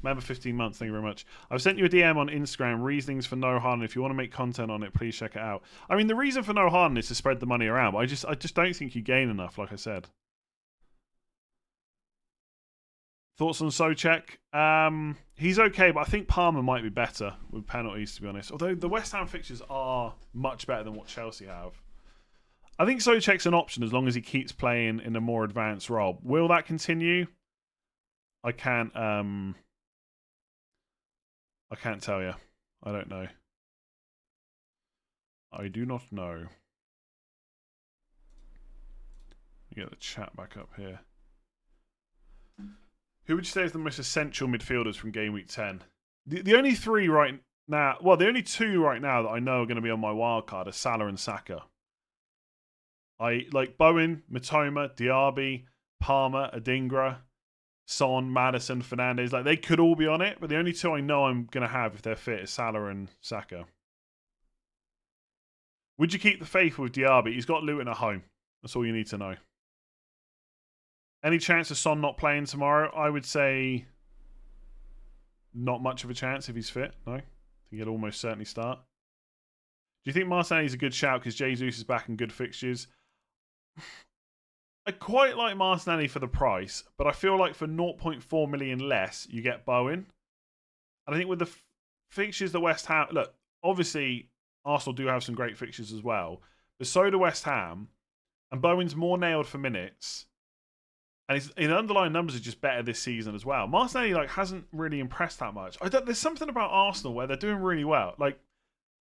Member 15 months, thank you very much. I've sent you a DM on Instagram, reasonings for no Haaland. If you want to make content on it, please check it out. I mean, the reason for no Haaland is to spread the money around, but I just don't think you gain enough, like I said. Thoughts on Souček? He's okay, but I think Palmer might be better with penalties, to be honest. Although the West Ham fixtures are much better than what Chelsea have. I think Souček's an option as long as he keeps playing in a more advanced role. Will that continue? I can't tell you. I don't know. I do not know. Get the chat back up here. Who would you say is the most essential midfielders from game week 10? The only 3 right now, well, the only 2 right now that I know are going to be on my wild card are Salah and Saka. I like Bowen, Mitoma, Diaby, Palmer, Adingra, Son, Madison, Fernandes. Like, they could all be on it, but the only 2 I know I'm going to have if they're fit is Salah and Saka. Would you keep the faith with Diaby? He's got Luton at home. That's all you need to know. Any chance of Son not playing tomorrow? I would say not much of a chance if he's fit. No. I think he'll almost certainly start. Do you think Martinelli's a good shout because Jesus is back in good fixtures? I quite like Martinelli for the price, but I feel like for 0.4 million less, you get Bowen. And I think with the fixtures that West Ham... Look, obviously, Arsenal do have some great fixtures as well, but so do West Ham. And Bowen's more nailed for minutes. And his underlying numbers are just better this season as well. Martinelli hasn't really impressed that much. There's something about Arsenal where they're doing really well. Like,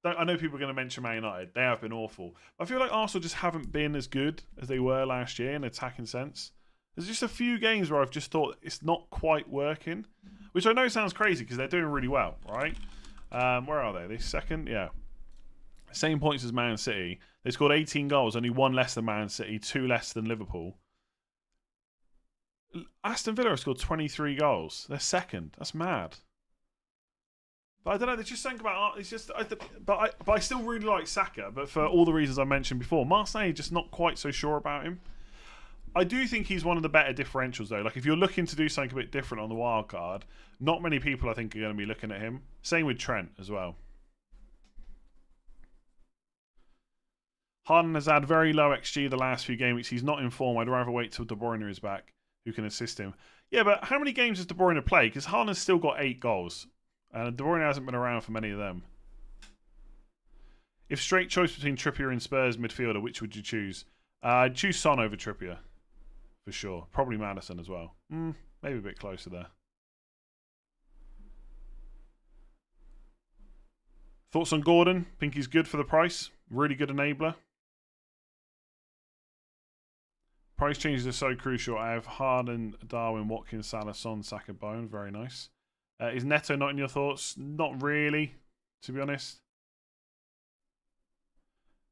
I know people are going to mention Man United. They have been awful. I feel like Arsenal just haven't been as good as they were last year in an attacking sense. There's just a few games where I've just thought it's not quite working, which I know sounds crazy because they're doing really well, right? Where are they? They second? Yeah. Same points as Man City. They scored 18 goals, only 1 less than Man City, 2 less than Liverpool. Aston Villa have scored 23 goals. They're second. That's mad. But I don't know. There's just something about it's just. But I still really like Saka. But for all the reasons I mentioned before, Marseille just not quite so sure about him. I do think he's one of the better differentials though. Like if you're looking to do something a bit different on the wild card, not many people I think are going to be looking at him. Same with Trent as well. Harden has had very low XG the last few game weeks. He's not in form. I'd rather wait till De Bruyne is back, who can assist him. Yeah, but how many games has De Bruyne played? Because Harden's still got 8 goals. And De Bruyne hasn't been around for many of them. If straight choice between Trippier and Spurs midfielder, which would you choose? I'd choose Son over Trippier. For sure. Probably Maddison as well. Maybe a bit closer there. Thoughts on Gordon? Think he's good for the price. Really good enabler. Price changes are so crucial. I have Harden, Darwin, Watkins, Salah, Son, Saka, Bowen. Very nice. Is Neto not in your thoughts? Not really, to be honest.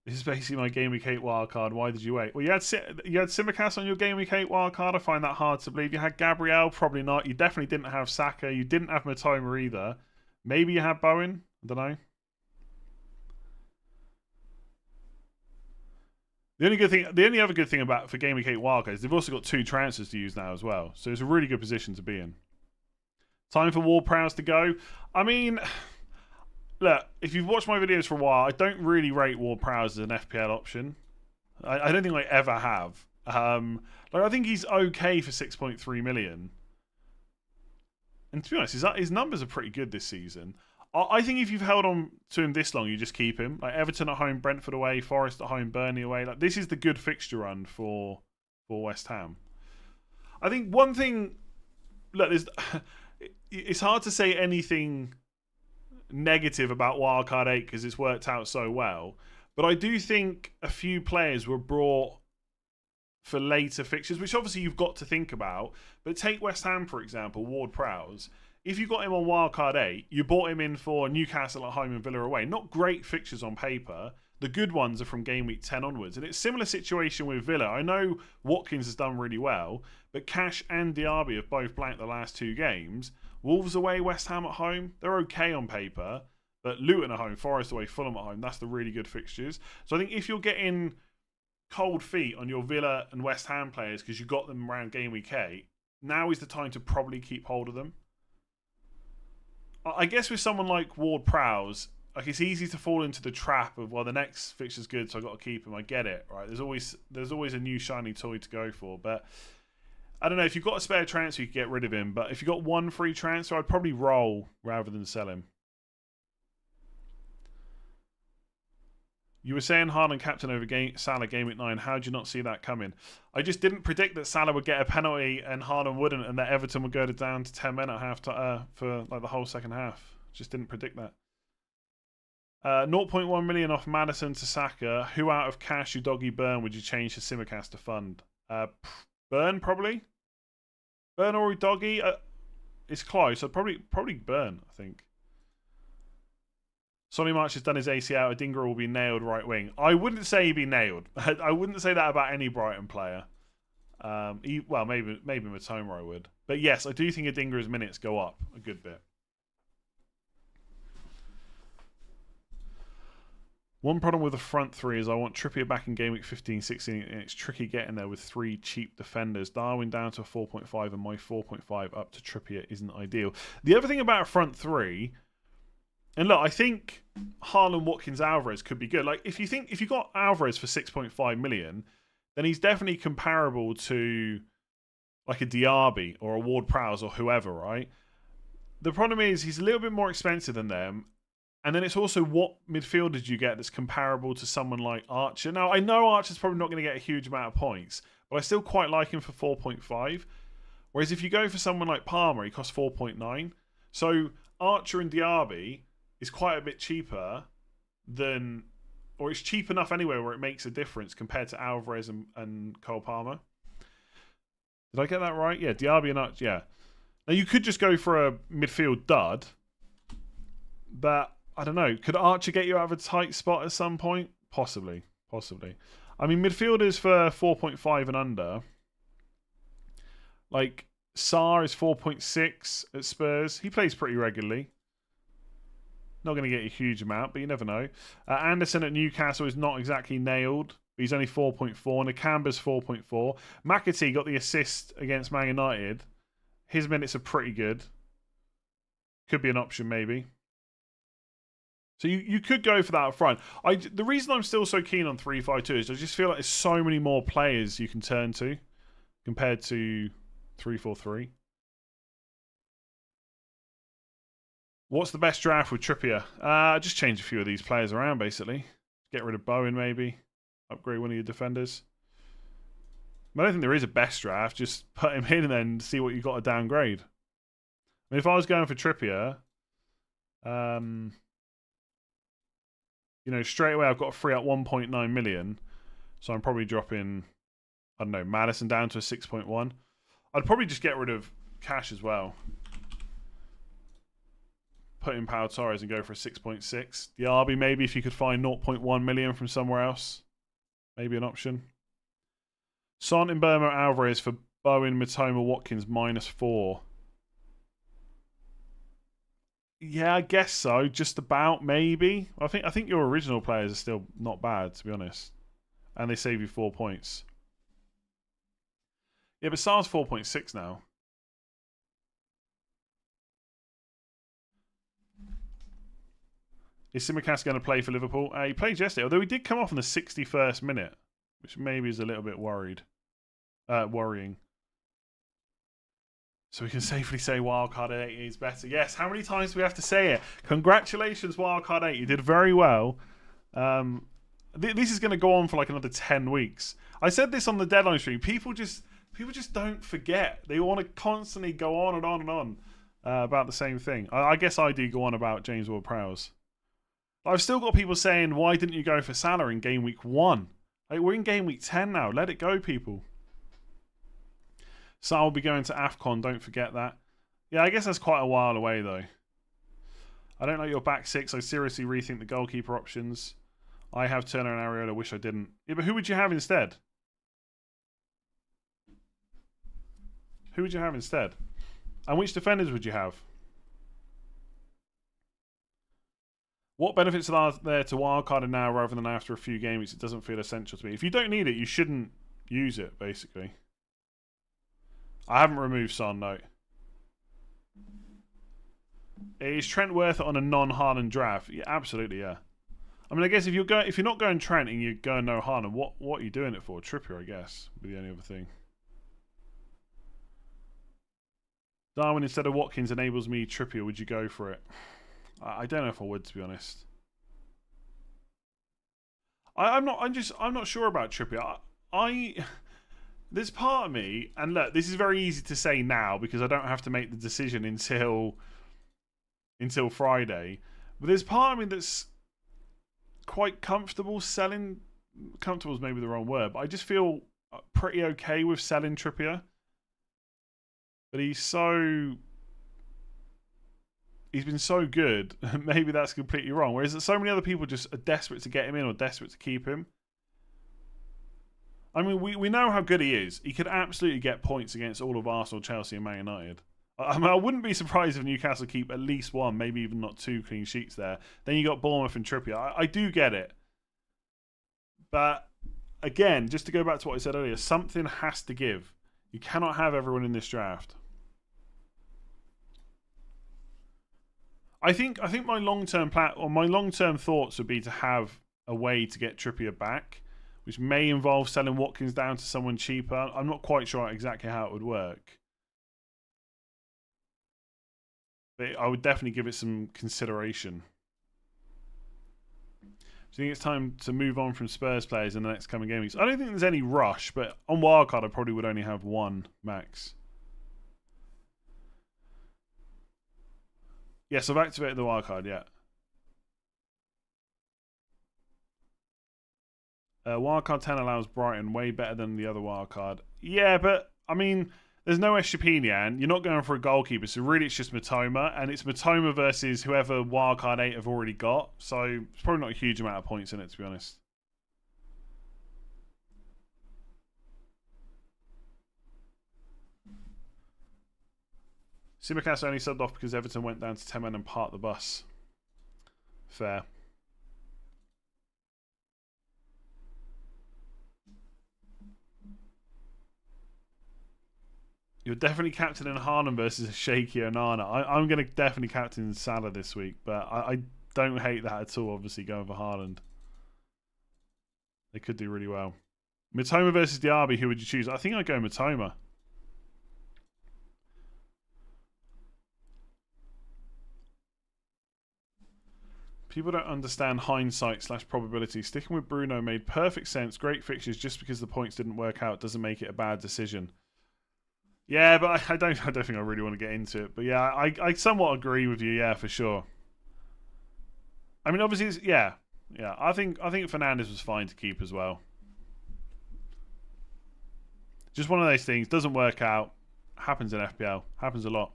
This is basically my Game Week 8 wildcard. Why did you wait? Well, you had Tsimikas on your Game Week 8 wildcard. I find that hard to believe. You had Gabriel, probably not. You definitely didn't have Saka. You didn't have Matoma either. Maybe you had Bowen. I don't know. The only other good thing about for Game Week 8 wildcards is they've also got 2 transfers to use now as well. So it's a really good position to be in. Time for Ward-Prowse to go. I mean, look, if you've watched my videos for a while, I don't really rate Ward-Prowse as an FPL option. I don't think I ever have. I think he's okay for 6.3 million. And to be honest, his numbers are pretty good this season. I think if you've held on to him this long, you just keep him. Like Everton at home, Brentford away, Forest at home, Burnley away. Like this is the good fixture run for West Ham. I think one thing, look, it's hard to say anything negative about Wildcard 8 because it's worked out so well. But I do think a few players were brought for later fixtures, which obviously you've got to think about. But take West Ham, for example, Ward-Prowse. If you got him on Wildcard 8, you bought him in for Newcastle at home and Villa away. Not great fixtures on paper. The good ones are from Game Week 10 onwards. And it's a similar situation with Villa. I know Watkins has done really well, but Cash and Diaby have both blanked the last 2 games. Wolves away, West Ham at home. They're okay on paper. But Luton at home, Forest away, Fulham at home. That's the really good fixtures. So I think if you're getting cold feet on your Villa and West Ham players because you got them around Game Week 8, now is the time to probably keep hold of them. I guess with someone like Ward-Prowse, like it's easy to fall into the trap of, well, the next fixture's good, so I've got to keep him. I get it, right? There's always a new shiny toy to go for. But I don't know, if you've got a spare transfer, you can get rid of him. But if you've got one free transfer, I'd probably roll rather than sell him. You were saying Haaland captain over Salah Game Week 9. How did you not see that coming? I just didn't predict that Salah would get a penalty and Haaland wouldn't, and that Everton would go down to 10 men at half for like the whole second half. Just didn't predict that. 0.1 million off Maddison to Saka. Who out of cash, Udogie, Burn would you change to Tsimikas to fund? Burn probably. Burn or Udogie. It's close. So probably Burn. I think. Sonny March has done his ACL. Adingra will be nailed right wing. I wouldn't say he'd be nailed. I wouldn't say that about any Brighton player. Well, maybe Matoma I would. But yes, I do think Adingra's minutes go up a good bit. One problem with the front 3 is I want Trippier back in Game Week 15, 16, and it's tricky getting there with 3 cheap defenders. Darwin down to a 4.5 and my 4.5 up to Trippier isn't ideal. The other thing about a front 3... And look, I think Haaland, Watkins, Alvarez could be good. Like if you got Alvarez for 6.5 million, then he's definitely comparable to like a Diaby or a Ward-Prowse or whoever, right? The problem is he's a little bit more expensive than them. And then it's also what midfield did you get that's comparable to someone like Archer. Now, I know Archer's probably not going to get a huge amount of points, but I still quite like him for 4.5. Whereas if you go for someone like Palmer, he costs 4.9. So Archer and Diaby is quite a bit cheaper than, or it's cheap enough anyway where it makes a difference compared to Alvarez and Cole Palmer. Did I get that right? Yeah, Diaby and Archer, yeah. Now you could just go for a midfield dud, but I don't know. Could Archer get you out of a tight spot at some point? Possibly. I mean, midfielders for 4.5 and under, Like, Sarr is 4.6 at Spurs. He plays pretty regularly. Not going to get a huge amount, but you never know. Anderson at Newcastle is not exactly nailed. He's only 4.4. Nakamba's 4.4. McAtee got the assist against Man United. His minutes are pretty good. Could be an option, maybe. So you could go for that up front. The reason I'm still so keen on 3-5-2 is I just feel like there's so many more players you can turn to compared to 3-4-3. What's the best draft with Trippier? Just change a few of these players around, basically. Get rid of Bowen, maybe. Upgrade one of your defenders. I don't think there is a best draft. Just put him in and then see what you've got to downgrade. I mean, if I was going for Trippier, straight away I've got to free up 1.9 million. So I'm probably dropping, I don't know, Maddison down to a 6.1. I'd probably just get rid of Cash as well. Put in Pau Torres and go for a 6.6. Diaby, maybe if you could find 0.1 million from somewhere else. Maybe an option. Son, Mbeumo, Alvarez for Bowen, Mitoma, Watkins, -4. Yeah, I guess so. Just about, maybe. I think your original players are still not bad, to be honest. And they save you 4 points. Yeah, but Sar's 4.6 now. Is Tsimikas going to play for Liverpool? He played yesterday, although he did come off in the 61st minute, which maybe is a little bit worrying. So we can safely say Wildcard 8 is better. Yes, how many times do we have to say it? Congratulations, Wildcard 8. You did very well. This is going to go on for like another 10 weeks. I said this on the deadline stream. People just don't forget. They want to constantly go on and on and on about the same thing. I guess I do go on about James Ward-Prowse. I've still got people saying, why didn't you go for Salah in game week 1? Like, we're in game week 10 now. Let it go, people. Salah will be going to AFCON. Don't forget that. Yeah, I guess that's quite a while away, though. I don't like your back six. I seriously rethink the goalkeeper options. I have Turner and Areola. Wish I didn't. Yeah, but who would you have instead? Who would you have instead? And which defenders would you have? What benefits are there to wildcarding now rather than after a few games? It doesn't feel essential to me. If you don't need it, you shouldn't use it, basically. I haven't removed Son, no. Is Trent worth it on a non-Haaland draft? Yeah, absolutely, yeah. I mean, I guess if you're not going Trent and you're going no Haaland, what are you doing it for? Trippier, I guess, would be the only other thing. Darwin instead of Watkins enables me Trippier. Would you go for it? I don't know if I would, to be honest. I'm not sure about Trippier. There's part of me, and look, this is very easy to say now because I don't have to make the decision until Friday. But there's part of me that's quite comfortable selling. Comfortable is maybe the wrong word, but I just feel pretty okay with selling Trippier. But he's been so good, maybe that's completely wrong. Whereas so many other people just are desperate to get him in or desperate to keep him. I mean, we know how good he is. He could absolutely get points against all of Arsenal, Chelsea and Man United. I mean, I wouldn't be surprised if Newcastle keep at least one, maybe even not 2 clean sheets there. Then you got Bournemouth and Trippier. I do get it. But again, just to go back to what I said earlier, something has to give. You cannot have everyone in this draft. I think my long-term thoughts would be to have a way to get Trippier back, which may involve selling Watkins down to someone cheaper. I'm not quite sure exactly how it would work. But I would definitely give it some consideration. Do you think it's time to move on from Spurs players in the next coming game weeks? I don't think there's any rush, but on wildcard I probably would only have one max. Yes, I've activated the wildcard, yeah. Wildcard 10 allows Brighton way better than the other wildcard. Yeah, but, I mean, there's no Eshapinian. You're not going for a goalkeeper, so really it's just Mitoma. And it's Mitoma versus whoever wildcard 8 have already got. So it's probably not a huge amount of points in it, to be honest. Tsimikas only subbed off because Everton went down to 10 men and parked the bus. Fair. You're definitely captaining Haaland versus a shaky Onana. I'm going to definitely captain Salah this week, but I don't hate that at all, obviously, going for Haaland. They could do really well. Mitoma versus Diaby, who would you choose? I think I'd go Mitoma. People don't understand hindsight / probability. Sticking with Bruno made perfect sense. Great fixtures. Just because the points didn't work out doesn't make it a bad decision. Yeah, but I don't think I really want to get into it. But yeah, I somewhat agree with you. Yeah, for sure. I mean, obviously, yeah. I think Fernandes was fine to keep as well. Just one of those things. Doesn't work out. Happens in FPL. Happens a lot.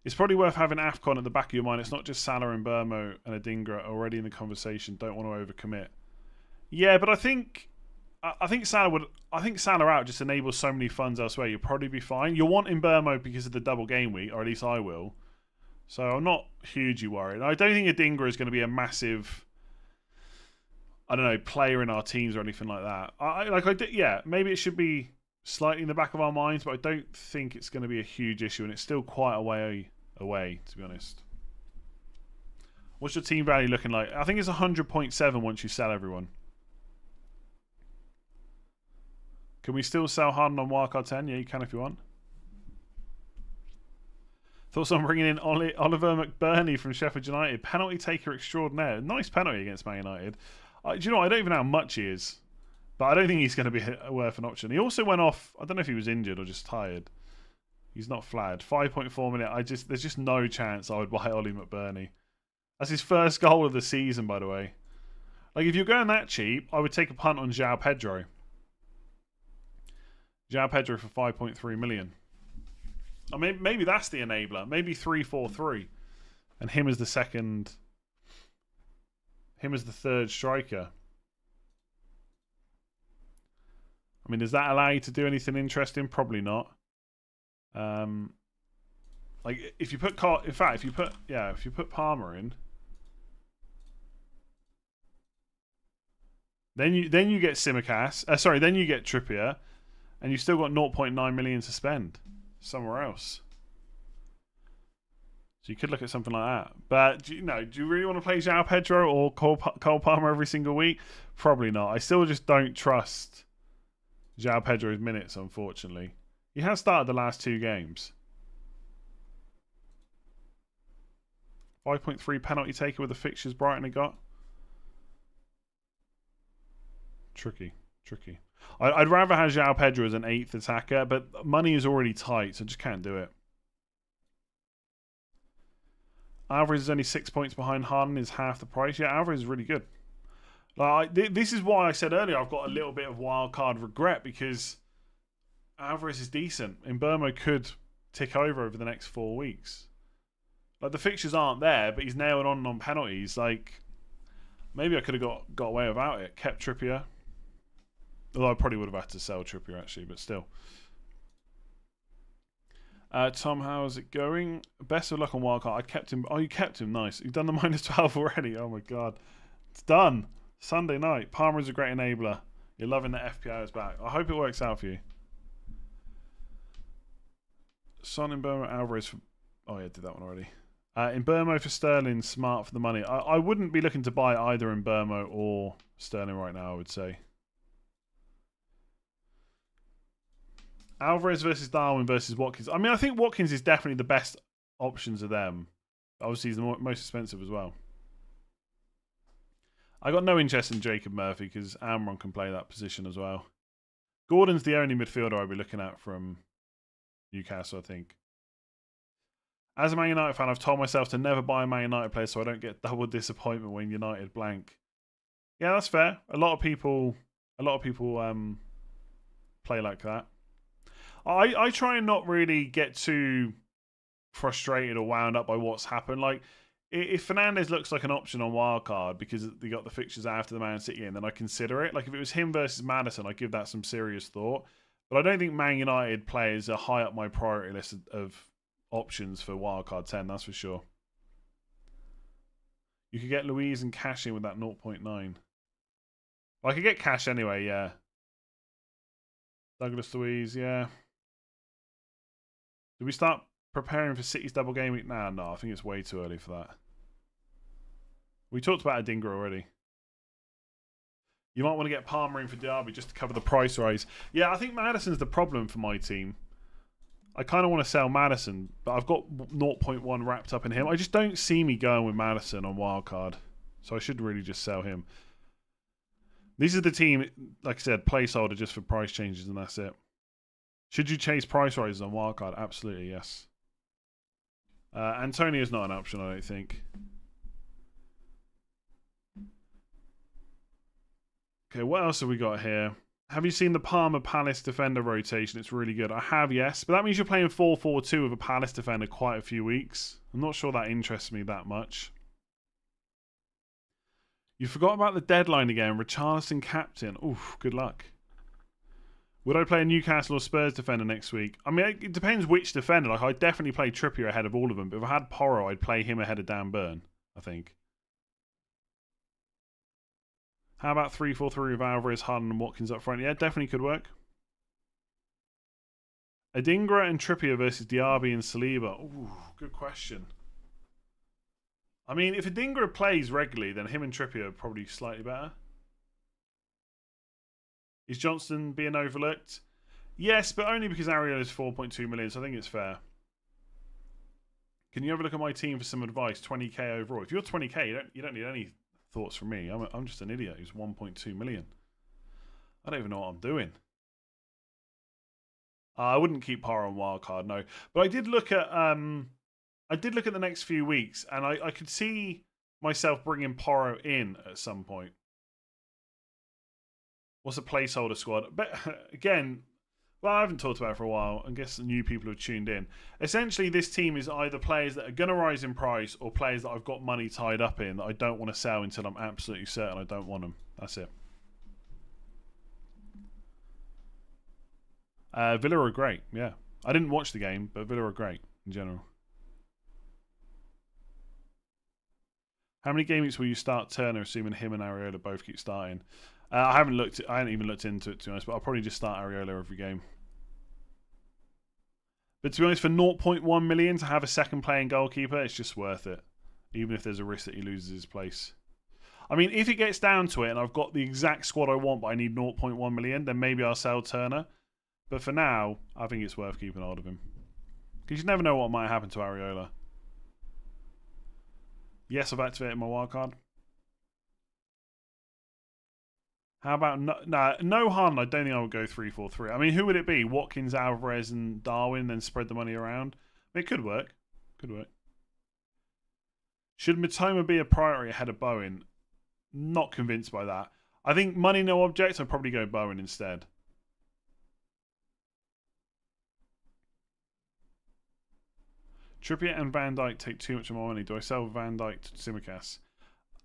It's probably worth having AFCON at the back of your mind. It's not just Salah and Burmo and Adingra already in the conversation. Don't want to overcommit. Yeah, but I think Salah out just enables so many funds elsewhere. You'll probably be fine. You'll want in Burmo because of the double game week, or at least I will. So I'm not hugely worried. I don't think Adingra is going to be a massive, I don't know, player in our teams or anything like that. Yeah, maybe it should be slightly in the back of our minds, but I don't think it's going to be a huge issue, and it's still quite a way away, to be honest. What's your team value looking like? I think it's 100.7 once you sell everyone. Can we still sell Harden on Wildcard 10? Yeah, you can if you want. Thoughts on bringing in Oliver McBurney from Sheffield United. Penalty taker extraordinaire. Nice penalty against Man United. Do you know what? I don't even know how much he is. But I don't think he's going to be worth an option. He also went off. I don't know if he was injured or just tired. He's not flagged. 5.4 minutes. There's just no chance I would buy Ollie McBurney. That's his first goal of the season, by the way. Like, if you're going that cheap, I would take a punt on João Pedro. João Pedro for 5.3 million. I mean, maybe that's the enabler. Maybe 3-4-3. And him as the second. Him as the third striker. I mean, does that allow you to do anything interesting? Probably not. Like if you put if you put Palmer in, then you get Tsimikas. Then you get Trippier, and you still got 0.9 million to spend somewhere else. So you could look at something like that. But do you really want to play João Pedro or Cole Palmer every single week? Probably not. I still just don't trust João Pedro's minutes, unfortunately. He has started the last 2 games. 5.3 penalty taker with the fixtures Brighton have got. Tricky. I'd rather have João Pedro as an 8th attacker, but money is already tight, so I just can't do it. Alvarez is only 6 points behind Harden, is half the price. Yeah, Alvarez is really good. Like, this is why I said earlier I've got a little bit of wildcard regret, because Alvarez is decent. And Burmo could tick over the next 4 weeks. Like, the fixtures aren't there, but he's nailed on penalties. Like, maybe I could have got away without it. Kept Trippier. Although I probably would have had to sell Trippier, actually, but still. Tom, how's it going? Best of luck on wildcard. I kept him. Oh, you kept him. Nice. You've done the -12 already. Oh, my God. It's done. Sunday night. Palmer is a great enabler. You're loving that FPL is back. I hope it works out for you. Son in Burmo, Alvarez for... Oh, yeah, I did that one already. In Burmo for Sterling, smart for the money. I wouldn't be looking to buy either in Burmo or Sterling right now, I would say. Alvarez versus Darwin versus Watkins. I mean, I think Watkins is definitely the best options of them. Obviously, he's the most expensive as well. I got no interest in Jacob Murphy because Amron can play that position as well. Gordon's the only midfielder I'll be looking at from Newcastle, I think. As a Man United fan, I've told myself to never buy a Man United player so I don't get double disappointment when United blank. Yeah, that's fair. A lot of people play like that. I try and not really get too frustrated or wound up by what's happened. Like, if Fernandes looks like an option on wildcard because they got the fixtures after the Man City game, then I consider it. Like, if it was him versus Maddison, I'd give that some serious thought. But I don't think Man United players are high up my priority list of options for wildcard 10, that's for sure. You could get Louise and cash in with that 0.9. Well, I could get cash anyway, yeah. Douglas Louise, yeah. Do we start preparing for City's double game week now? No, I think it's way too early for that. We talked about Adingra already. You might want to get Palmer in for Derby just to cover the price rise. Yeah, I think Maddison's the problem for my team. I kind of want to sell Maddison, but I've got 0.1 wrapped up in him. I just don't see me going with Maddison on wildcard. So I should really just sell him. These are the team, like I said, placeholder just for price changes, and that's it. Should you chase price rises on wildcard? Absolutely, yes. Antonio's not an option, I don't think. Okay, what else have we got here? Have you seen the Palmer Palace defender rotation? It's really good. I have, yes. But that means you're playing 4-4-2 with a Palace defender quite a few weeks. I'm not sure that interests me that much. You forgot about the deadline again. Richarlison captain. Oof, good luck. Would I play a Newcastle or Spurs defender next week? I mean, it depends which defender. Like, I'd definitely play Trippier ahead of all of them. But if I had Porro, I'd play him ahead of Dan Burn, I think. How about 3-4-3 with Alvarez, Harden and Watkins up front? Yeah, definitely could work. Adingra and Trippier versus Diaby and Saliba. Ooh, good question. I mean, if Adingra plays regularly, then him and Trippier are probably slightly better. Is Johnston being overlooked? Yes, but only because Ariel is 4.2 million, so I think it's fair. Can you have a look at my team for some advice? 20k overall. If you're 20k, you don't need any thoughts from me. I'm just an idiot who's 1.2 million. I don't even know what I'm doing. I wouldn't keep Porro on wildcard, no. But I did look at the next few weeks, and I could see myself bringing Porro in at some point. What's a placeholder squad? But again, well, I haven't talked about it for a while. I guess new people have tuned in. Essentially, this team is either players that are going to rise in price or players that I've got money tied up in that I don't want to sell until I'm absolutely certain I don't want them. That's it. Villa are great, yeah. I didn't watch the game, but Villa are great in general. How many game weeks will you start Turner, assuming him and Areola both keep starting? I haven't even looked into it, to be honest, but I'll probably just start Areola every game. But to be honest, for 0.1 million to have a second playing goalkeeper, it's just worth it. Even if there's a risk that he loses his place. I mean, if it gets down to it and I've got the exact squad I want, but I need 0.1 million, then maybe I'll sell Turner. But for now, I think it's worth keeping hold of him. Because you never know what might happen to Areola. Yes, I've activated my wildcard. How about no Harden? I don't think I would go 3-4-3. I mean, who would it be? Watkins, Alvarez, and Darwin, then spread the money around? I mean, it could work. Could work. Should Matoma be a priority ahead of Bowen? Not convinced by that. I think money, no object. I'd probably go Bowen instead. Trippier and Van Dijk take too much of my money. Do I sell Van Dijk to Tsimikas?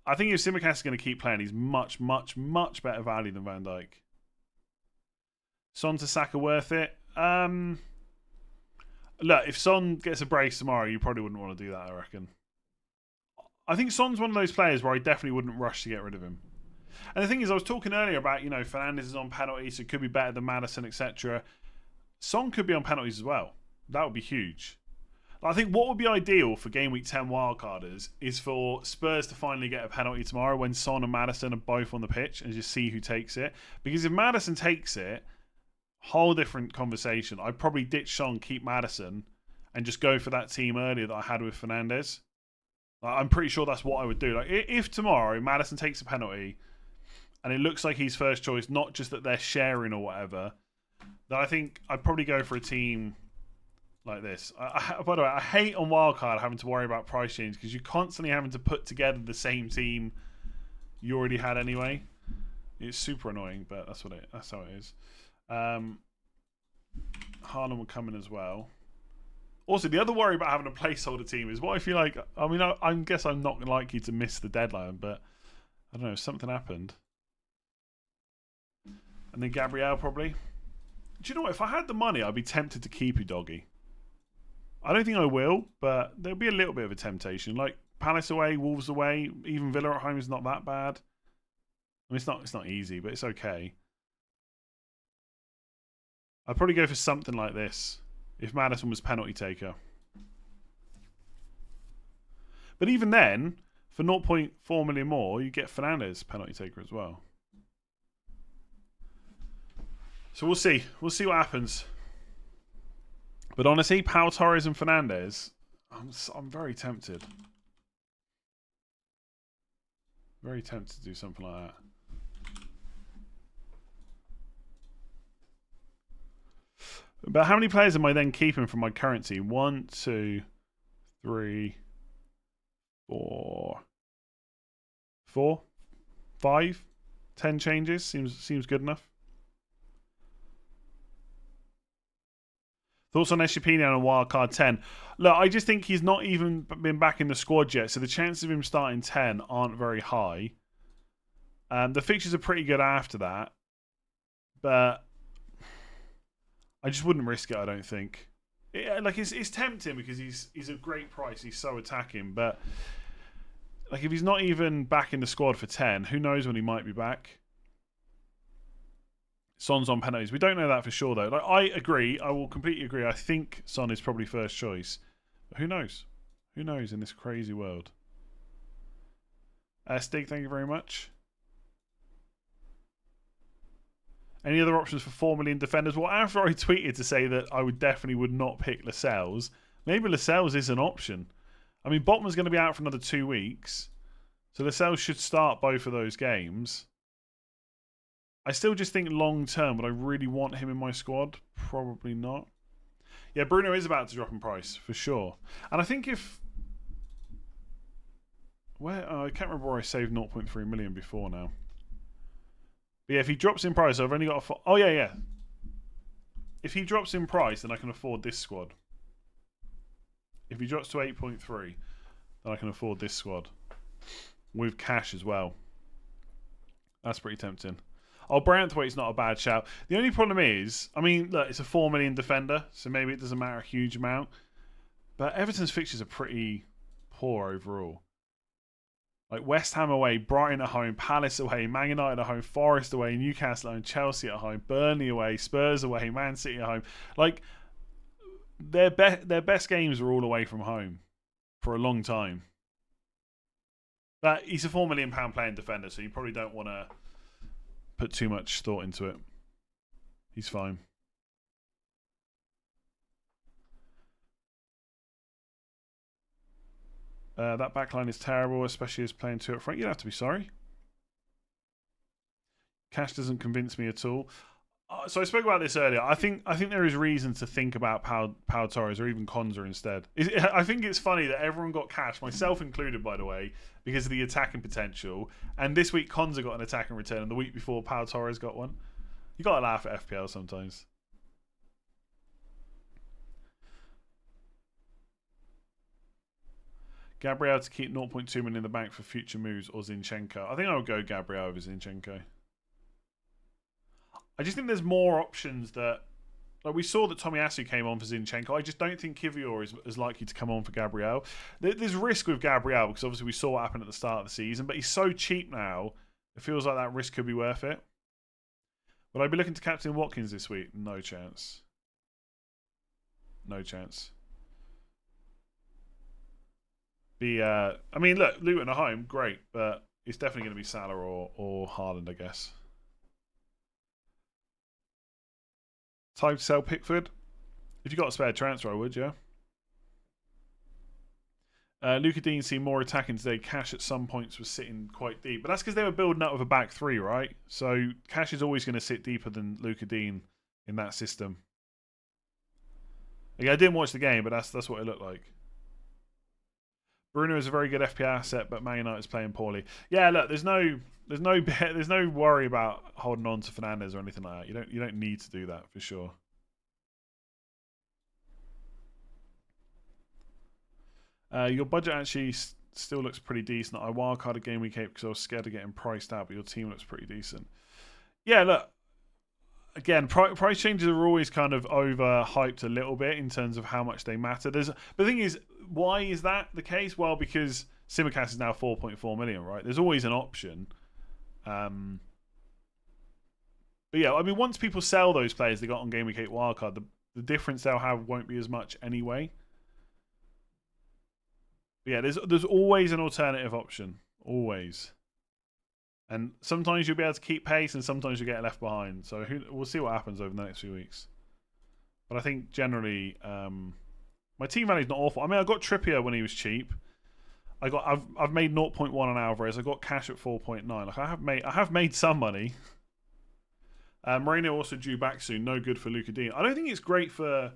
I think if Tsimikas is going to keep playing, he's much, much, much better value than Van Dijk. Son to Saka worth it? Look, if Son gets a brace tomorrow, you probably wouldn't want to do that, I reckon. I think Son's one of those players where I definitely wouldn't rush to get rid of him. And the thing is, I was talking earlier about, Fernandes is on penalties, so it could be better than Maddison, etc. Son could be on penalties as well. That would be huge. I think what would be ideal for Game Week 10 wildcarders is for Spurs to finally get a penalty tomorrow when Son and Maddison are both on the pitch and just see who takes it. Because if Maddison takes it, whole different conversation. I'd probably ditch Son, keep Maddison, and just go for that team earlier that I had with Fernandes. I'm pretty sure that's what I would do. Like, if tomorrow Maddison takes a penalty and it looks like he's first choice, not just that they're sharing or whatever, then I think I'd probably go for a team like this. By the way, I hate on wildcard having to worry about price change because you're constantly having to put together the same team you already had anyway. It's super annoying, but that's how it is. Haaland will come in as well. Also, the other worry about having a placeholder team is what if you like. I mean, I guess I'm not likely to miss the deadline, but I don't know. Something happened, and then Gabriel probably. you know what? If I had the money, I'd be tempted to keep you, doggy. I don't think I will, but there'll be a little bit of a temptation. Like Palace away, Wolves away, even Villa at home is not that bad. I mean, it's not easy, but it's okay. I'd probably go for something like this if Maddison was penalty taker. But even then, for 0.4 million more, you get Fernandes penalty taker as well. So we'll see. We'll see what happens. But honestly, Pau Torres and Fernandes, I'm very tempted. Very tempted to do something like that. But how many players am I then keeping from my current team? 1, 2, 3, 4, 5, 10 changes. Seems good enough. Thoughts on Eshipinian on wildcard 10? Look, I just think he's not even been back in the squad yet, so the chances of him starting 10 aren't very high. The fixtures are pretty good after that, but I just wouldn't risk it, I don't think. It's tempting because he's a great price, he's so attacking, but like if he's not even back in the squad for 10, who knows when he might be back. Son's on penalties. We don't know that for sure, though. Like, I agree. I will completely agree. I think Son is probably first choice. But who knows? Who knows in this crazy world? Stig, thank you very much. Any other options for 4 million defenders? Well, after I tweeted to say that I would not pick Lascelles, maybe Lascelles is an option. I mean, Botman's going to be out for another 2 weeks. So Lascelles should start both of those games. I still just think long term, would I really want him in my squad? Probably not. Yeah, Bruno is about to drop in price, for sure. And I think if... I can't remember where I saved 0.3 million before now. But yeah, if he drops in price, I've only got a... Oh, yeah. If he drops in price, then I can afford this squad. If he drops to 8.3, then I can afford this squad. With cash as well. That's pretty tempting. Oh, Branthwaite's not a bad shout. The only problem is, I mean, look, it's a 4 million defender, so maybe it doesn't matter a huge amount. But Everton's fixtures are pretty poor overall. Like West Ham away, Brighton at home, Palace away, Man United at home, Forest away, Newcastle at home, Chelsea at home, Burnley away, Spurs away, Man City at home. Like, their best games are all away from home for a long time. But he's a £4 million playing defender, so you probably don't want to put too much thought into it. He's fine. That backline is terrible, especially as playing 2 up front. You'd have to be sorry. Cash doesn't convince me at all. So I spoke about this earlier. I think there is reason to think about Pau Torres or even Konza instead. I think it's funny that everyone got Cash, myself included, by the way, because of the attacking potential. And this week Konza got an attacking return, and the week before Pau Torres got one. You got to laugh at FPL sometimes. Gabriel to keep 0.2 million in the bank for future moves, or Zinchenko. I think I would go Gabriel over Zinchenko. I just think there's more options that... Like, we saw that Tomiyasu came on for Zinchenko. I just don't think Kivior is as likely to come on for Gabriel. There's risk with Gabriel, because obviously we saw what happened at the start of the season, but he's so cheap now, it feels like that risk could be worth it. Would I be looking to captain Watkins this week? No chance. No chance. I mean, look, Luton at home, great, but it's definitely going to be Salah or Haaland, I guess. Time to sell Pickford. If you got a spare transfer, I would, yeah. Luca Dean seemed more attacking today. Cash at some points was sitting quite deep. But that's because they were building up with a back 3, right? So Cash is always going to sit deeper than Luca Dean in that system. Again, I didn't watch the game, but that's what it looked like. Bruno is a very good FPL asset, but Man United is playing poorly. Yeah, look, there's no worry about holding on to Fernandes or anything like that. You don't need to do that for sure. Your budget actually still looks pretty decent. I wildcarded Gameweek 8 because I was scared of getting priced out, but your team looks pretty decent. Yeah, look, again, price changes are always kind of overhyped a little bit in terms of how much they matter. But the thing is, why is that the case? Well, because Simicast is now 4.4 million, right? There's always an option. But yeah, I mean, once people sell those players they got on Game Week 8 wildcard, the difference they'll have won't be as much anyway. But yeah, there's always an alternative option. Always. And sometimes you'll be able to keep pace and sometimes you'll get left behind. So we'll see what happens over the next few weeks. But I think generally, my team value is not awful. I mean, I got Trippier when he was cheap. I've made 0.1 on Alvarez. I got cash at 4.9. Like I have made some money. Moreno also due back soon. No good for Luca Dean. I don't think it's great for.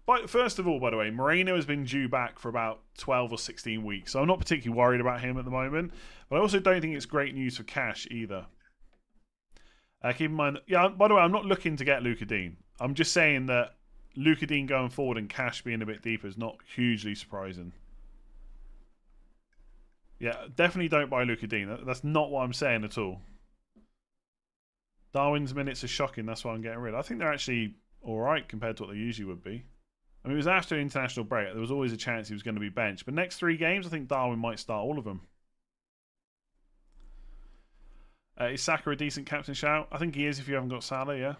But first of all, by the way, Moreno has been due back for about 12 or 16 weeks, so I'm not particularly worried about him at the moment. But I also don't think it's great news for cash either. Keep in mind, yeah. By the way, I'm not looking to get Luca Dean. I'm just saying that Luca Dean going forward and cash being a bit deeper is not hugely surprising. Yeah, definitely don't buy Luca Dean. That's not what I'm saying at all. Darwin's minutes are shocking. That's why I'm getting rid. I think they're actually all right compared to what they usually would be. I mean, it was after an international break. There was always a chance he was going to be benched. But next 3 games, I think Darwin might start all of them. Is Saka a decent captain shout? I think he is if you haven't got Salah, yeah.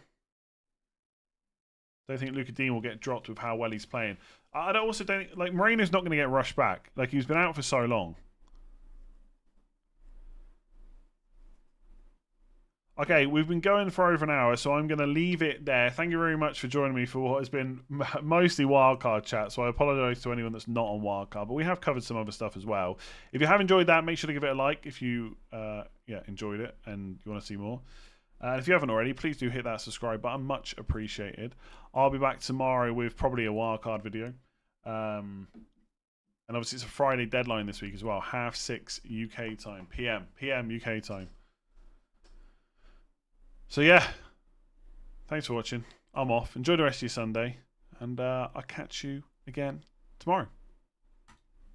Don't think Luca Dean will get dropped with how well he's playing. I also don't think, like, Moreno's not going to get rushed back. Like, he's been out for so long. Okay, we've been going for over an hour, so I'm going to leave it there. Thank you very much for joining me for what has been mostly wildcard chat, so I apologise to anyone that's not on wildcard, but we have covered some other stuff as well. If you have enjoyed that, make sure to give it a like if you enjoyed it and you want to see more. And if you haven't already, please do hit that subscribe button. Much appreciated. I'll be back tomorrow with probably a wildcard video. And obviously it's a Friday deadline this week as well. 6:30 UK time. PM UK time. So yeah, thanks for watching. I'm off. Enjoy the rest of your Sunday, and I'll catch you again tomorrow.